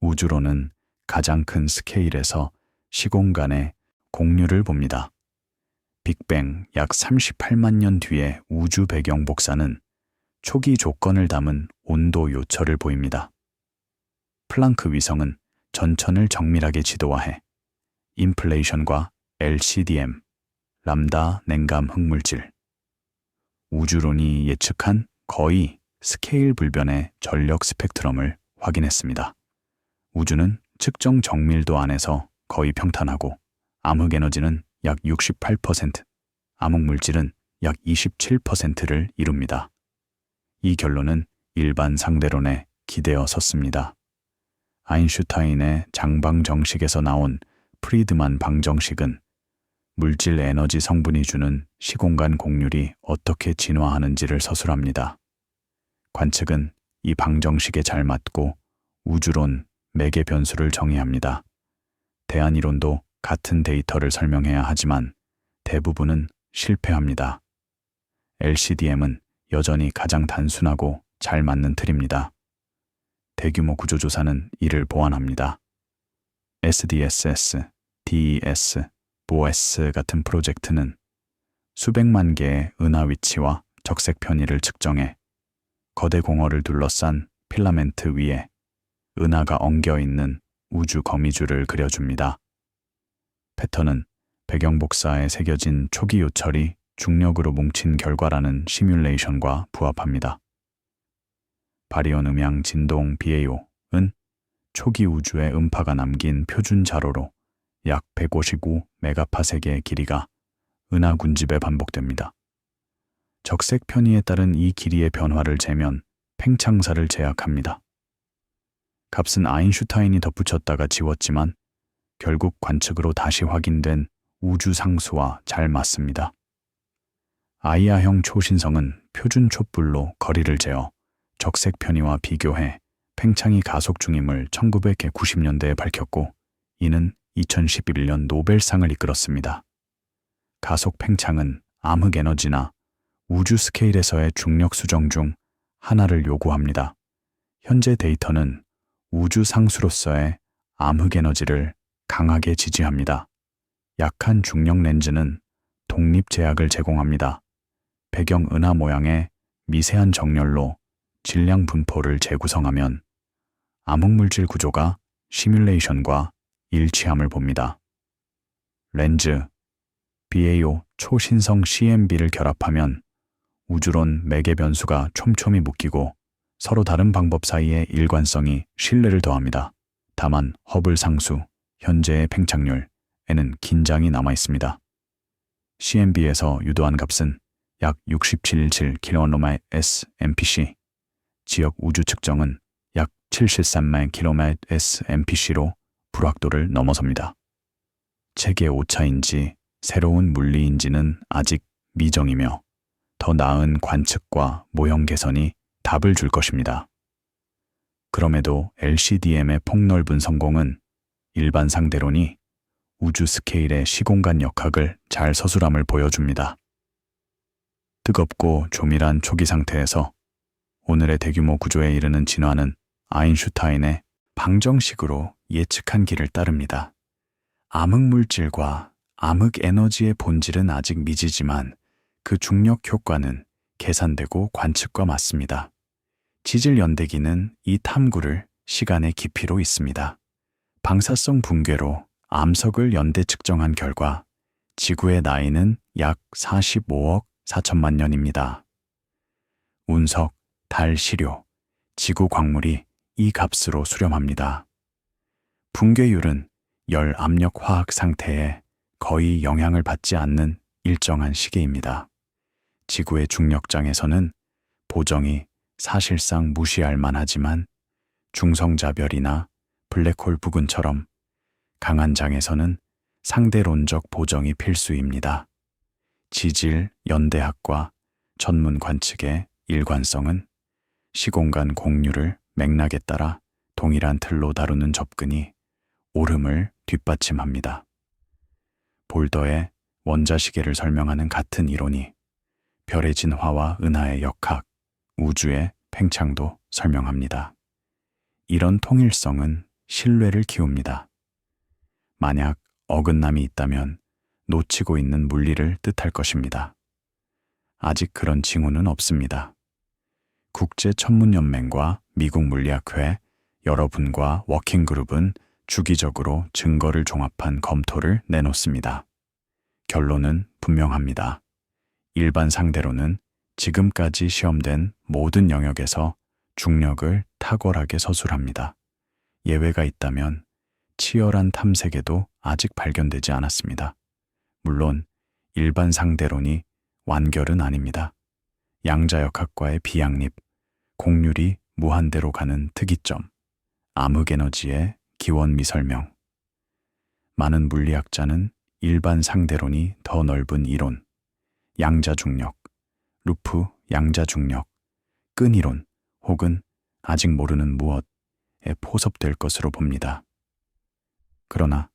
우주론은 가장 큰 스케일에서 시공간의 곡률을 봅니다. 빅뱅 약 38만 년 뒤의 우주 배경 복사는 초기 조건을 담은 온도 요철을 보입니다. 플랑크 위성은 전천을 정밀하게 지도화해 인플레이션과 LCDM, 람다 냉감 흑물질, 우주론이 예측한 거의 스케일 불변의 전력 스펙트럼을 확인했습니다. 우주는 측정 정밀도 안에서 거의 평탄하고 암흑 에너지는 약 68%, 암흑 물질은 약 27%를 이룹니다. 이 결론은 일반 상대론에 기대어 섰습니다. 아인슈타인의 장방 정식에서 나온 프리드만 방정식은 물질 에너지 성분이 주는 시공간 곡률이 어떻게 진화하는지를 서술합니다. 관측은 이 방정식에 잘 맞고 우주론, 매개 변수를 정의합니다. 대안이론도 같은 데이터를 설명해야 하지만 대부분은 실패합니다. LCDM은 여전히 가장 단순하고 잘 맞는 틀입니다. 대규모 구조조사는 이를 보완합니다. SDSS, DES, BOES 같은 프로젝트는 수백만 개의 은하 위치와 적색 편의를 측정해 거대 공허를 둘러싼 필라멘트 위에 은하가 엉겨 있는 우주 거미줄을 그려줍니다. 패턴은 배경 복사에 새겨진 초기 요철이 중력으로 뭉친 결과라는 시뮬레이션과 부합합니다. 바리온 음향 진동 BAO는 초기 우주의 음파가 남긴 표준 자로로 약 155 메가파섹의 길이가 은하 군집에 반복됩니다. 적색 편의에 따른 이 길이의 변화를 재면 팽창사를 제약합니다. 값은 아인슈타인이 덧붙였다가 지웠지만 결국 관측으로 다시 확인된 우주 상수와 잘 맞습니다. 아이아형 초신성은 표준 촛불로 거리를 재어 적색 편의와 비교해 팽창이 가속 중임을 1990년대에 밝혔고 이는 2011년 노벨상을 이끌었습니다. 가속 팽창은 암흑 에너지나 우주 스케일에서의 중력 수정 중 하나를 요구합니다. 현재 데이터는 우주 상수로서의 암흑 에너지를 강하게 지지합니다. 약한 중력 렌즈는 독립 제약을 제공합니다. 배경 은하 모양의 미세한 정렬로 질량 분포를 재구성하면 암흑물질 구조가 시뮬레이션과 일치함을 봅니다. 렌즈, BAO 초신성 CMB를 결합하면 우주론 매개 변수가 촘촘히 묶이고 서로 다른 방법 사이의 일관성이 신뢰를 더합니다. 다만 허블 상수, 현재의 팽창률에는 긴장이 남아 있습니다. CMB에서 유도한 값은 약 67.17km/s MPC, 지역 우주 측정은 약 73만 km/s MPC로 불확도를 넘어섭니다. 체계 오차인지 새로운 물리인지는 아직 미정이며 더 나은 관측과 모형 개선이 답을 줄 것입니다. 그럼에도 LCDM의 폭넓은 성공은 일반 상대론이 우주 스케일의 시공간 역학을 잘 서술함을 보여줍니다. 뜨겁고 조밀한 초기 상태에서 오늘의 대규모 구조에 이르는 진화는 아인슈타인의 방정식으로 예측한 길을 따릅니다. 암흑물질과 암흑 에너지의 본질은 아직 미지지만 그 중력 효과는 계산되고 관측과 맞습니다. 지질 연대기는 이 탐구를 시간의 깊이로 있습니다. 방사성 붕괴로 암석을 연대 측정한 결과 지구의 나이는 약 45억 4천만 년입니다. 운석, 달 시료, 지구 광물이 이 값으로 수렴합니다. 붕괴율은 열 압력 화학 상태에 거의 영향을 받지 않는 일정한 시계입니다. 지구의 중력장에서는 보정이 사실상 무시할 만하지만 중성자별이나 블랙홀 부근처럼 강한 장에서는 상대론적 보정이 필수입니다. 지질, 연대학과 전문 관측의 일관성은 시공간 공률을 맥락에 따라 동일한 틀로 다루는 접근이 옳음을 뒷받침합니다. 볼더의 원자시계를 설명하는 같은 이론이 별의 진화와 은하의 역학, 우주의 팽창도 설명합니다. 이런 통일성은 신뢰를 키웁니다. 만약 어긋남이 있다면 놓치고 있는 물리를 뜻할 것입니다. 아직 그런 징후는 없습니다. 국제천문연맹과 미국 물리학회, 여러분과 워킹그룹은 주기적으로 증거를 종합한 검토를 내놓습니다. 결론은 분명합니다. 일반 상대로는 지금까지 시험된 모든 영역에서 중력을 탁월하게 서술합니다. 예외가 있다면 치열한 탐색에도 아직 발견되지 않았습니다. 물론 일반 상대론이 완결은 아닙니다. 양자역학과의 비양립, 곡률이 무한대로 가는 특이점, 암흑에너지의 기원미설명. 많은 물리학자는 일반 상대론이 더 넓은 이론, 양자중력, 루프 양자중력, 끈이론 혹은 아직 모르는 무엇에 포섭될 것으로 봅니다. 그러나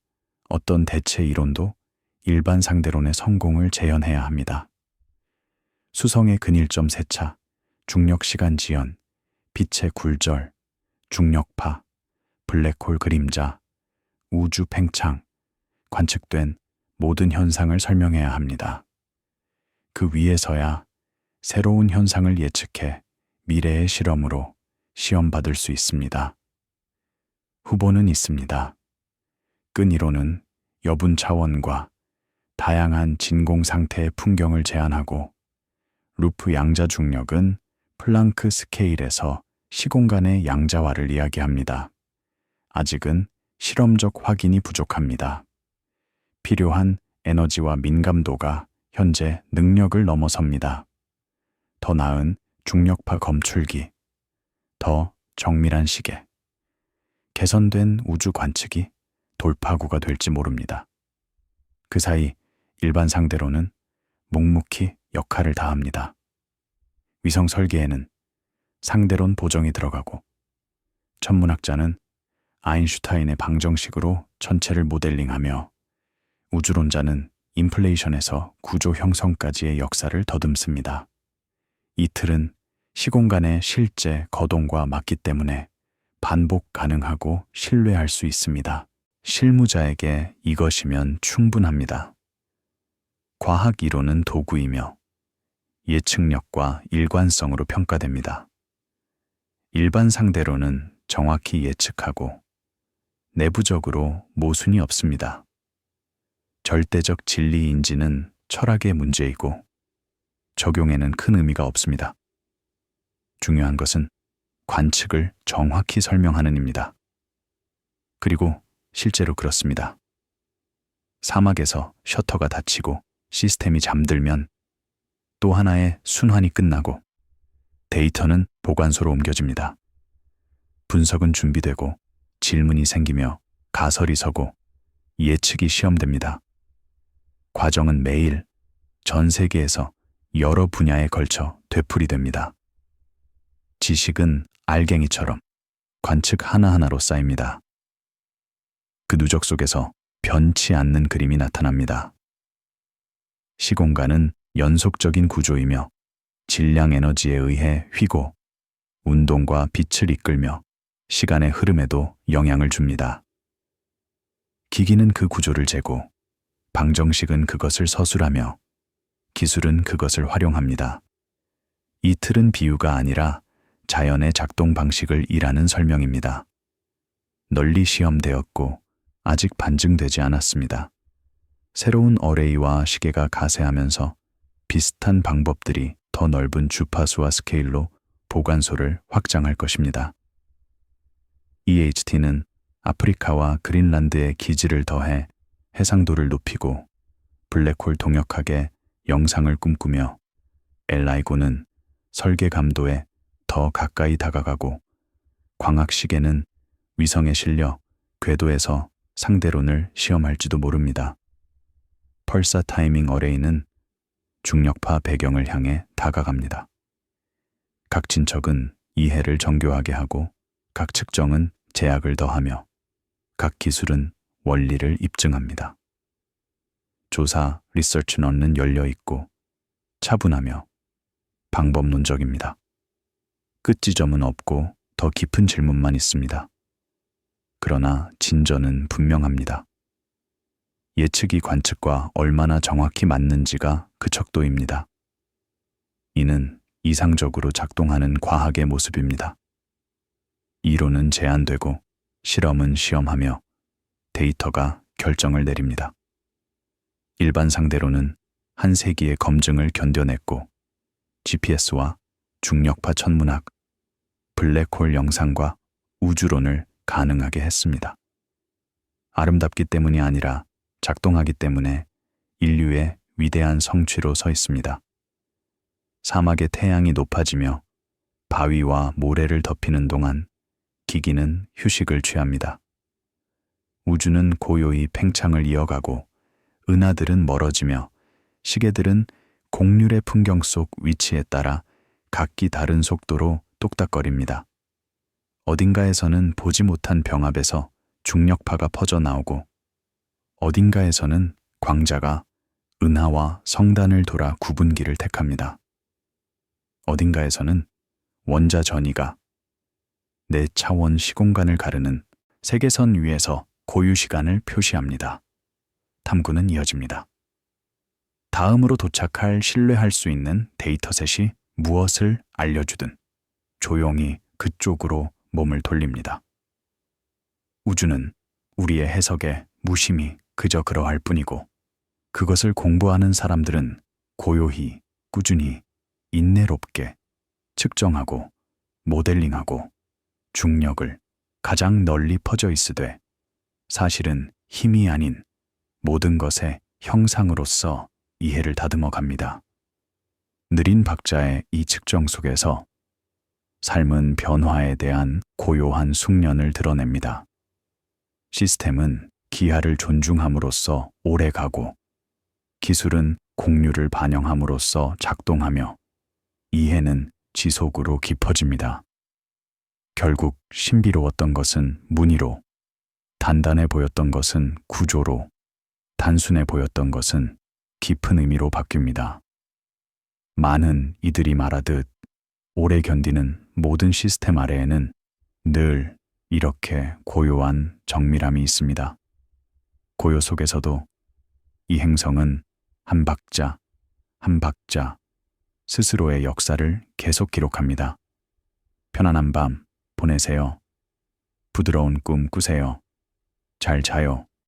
어떤 대체 이론도 일반 상대론의 성공을 재현해야 합니다. 수성의 근일점 세차, 중력시간 지연, 빛의 굴절, 중력파, 블랙홀 그림자, 우주 팽창, 관측된 모든 현상을 설명해야 합니다. 그 위에서야 새로운 현상을 예측해 미래의 실험으로 시험받을 수 있습니다. 후보는 있습니다. 끈이론은 여분 차원과 다양한 진공 상태의 풍경을 제안하고, 루프 양자 중력은 플랑크 스케일에서 시공간의 양자화를 이야기합니다. 아직은 실험적 확인이 부족합니다. 필요한 에너지와 민감도가 현재 능력을 넘어섭니다. 더 나은 중력파 검출기, 더 정밀한 시계, 개선된 우주 관측이 돌파구가 될지 모릅니다. 그 사이 일반 상대로는 묵묵히 역할을 다합니다. 위성 설계에는 상대론 보정이 들어가고, 천문학자는 아인슈타인의 방정식으로 천체를 모델링하며, 우주론자는 인플레이션에서 구조 형성까지의 역사를 더듬습니다. 이 틀은 시공간의 실제 거동과 맞기 때문에 반복 가능하고 신뢰할 수 있습니다. 실무자에게 이것이면 충분합니다. 과학 이론은 도구이며 예측력과 일관성으로 평가됩니다. 일반 상대로는 정확히 예측하고 내부적으로 모순이 없습니다. 절대적 진리 인지는 철학의 문제이고 적용에는 큰 의미가 없습니다. 중요한 것은 관측을 정확히 설명하는 입니다. 그리고 실제로 그렇습니다. 사막에서 셔터가 닫히고 시스템이 잠들면 또 하나의 순환이 끝나고 데이터는 보관소로 옮겨집니다. 분석은 준비되고 질문이 생기며 가설이 서고 예측이 시험됩니다. 과정은 매일 전 세계에서 여러 분야에 걸쳐 되풀이됩니다. 지식은 알갱이처럼 관측 하나하나로 쌓입니다. 그 누적 속에서 변치 않는 그림이 나타납니다. 시공간은 연속적인 구조이며 질량 에너지에 의해 휘고 운동과 빛을 이끌며 시간의 흐름에도 영향을 줍니다. 기기는 그 구조를 재고 방정식은 그것을 서술하며 기술은 그것을 활용합니다. 이 틀은 비유가 아니라 자연의 작동 방식을 일하는 설명입니다. 널리 시험되었고 아직 반증되지 않았습니다. 새로운 어레이와 시계가 가세하면서 비슷한 방법들이 더 넓은 주파수와 스케일로 보관소를 확장할 것입니다. EHT는 아프리카와 그린란드의 기지를 더해 해상도를 높이고 블랙홀 동역학의 영상을 꿈꾸며, LIGO는 설계 감도에 더 가까이 다가가고 광학시계는 위성에 실려 궤도에서 상대론을 시험할지도 모릅니다. 펄사 타이밍 어레이는 중력파 배경을 향해 다가갑니다. 각 친척은 이해를 정교하게 하고 각 측정은 제약을 더하며 각 기술은 원리를 입증합니다. 조사, 리서치런은 열려있고 차분하며 방법론적입니다. 끝지점은 없고 더 깊은 질문만 있습니다. 그러나 진전은 분명합니다. 예측이 관측과 얼마나 정확히 맞는지가 그 척도입니다. 이는 이상적으로 작동하는 과학의 모습입니다. 이론은 제안되고 실험은 시험하며 데이터가 결정을 내립니다. 일반 상대로는 한 세기의 검증을 견뎌냈고 GPS와 중력파 천문학, 블랙홀 영상과 우주론을 가능하게 했습니다. 아름답기 때문이 아니라 작동하기 때문에 인류의 위대한 성취로 서 있습니다. 사막의 태양이 높아지며 바위와 모래를 덮이는 동안 기기는 휴식을 취합니다. 우주는 고요히 팽창을 이어가고 은하들은 멀어지며 시계들은 곡률의 풍경 속 위치에 따라 각기 다른 속도로 똑딱거립니다. 어딘가에서는 보지 못한 병합에서 중력파가 퍼져 나오고 어딘가에서는 광자가 은하와 성단을 돌아 구분기를 택합니다. 어딘가에서는 원자 전이가 네 차원 시공간을 가르는 세계선 위에서 고유 시간을 표시합니다. 탐구는 이어집니다. 다음으로 도착할 신뢰할 수 있는 데이터셋이 무엇을 알려주든 조용히 그쪽으로 몸을 돌립니다. 우주는 우리의 해석에 무심히 그저 그러할 뿐이고 그것을 공부하는 사람들은 고요히, 꾸준히, 인내롭게 측정하고 모델링하고 중력을 가장 널리 퍼져 있으되 사실은 힘이 아닌 모든 것의 형상으로서 이해를 다듬어 갑니다. 느린 박자의 이 측정 속에서 삶은 변화에 대한 고요한 숙련을 드러냅니다. 시스템은 기하를 존중함으로써 오래가고 기술은 공률을 반영함으로써 작동하며 이해는 지속으로 깊어집니다. 결국 신비로웠던 것은 무늬로, 단단해 보였던 것은 구조로, 단순해 보였던 것은 깊은 의미로 바뀝니다. 많은 이들이 말하듯 오래 견디는 모든 시스템 아래에는 늘 이렇게 고요한 정밀함이 있습니다. 고요 속에서도 이 행성은 한 박자, 한 박자 스스로의 역사를 계속 기록합니다. 편안한 밤 보내세요. 부드러운 꿈 꾸세요. 잘 자요.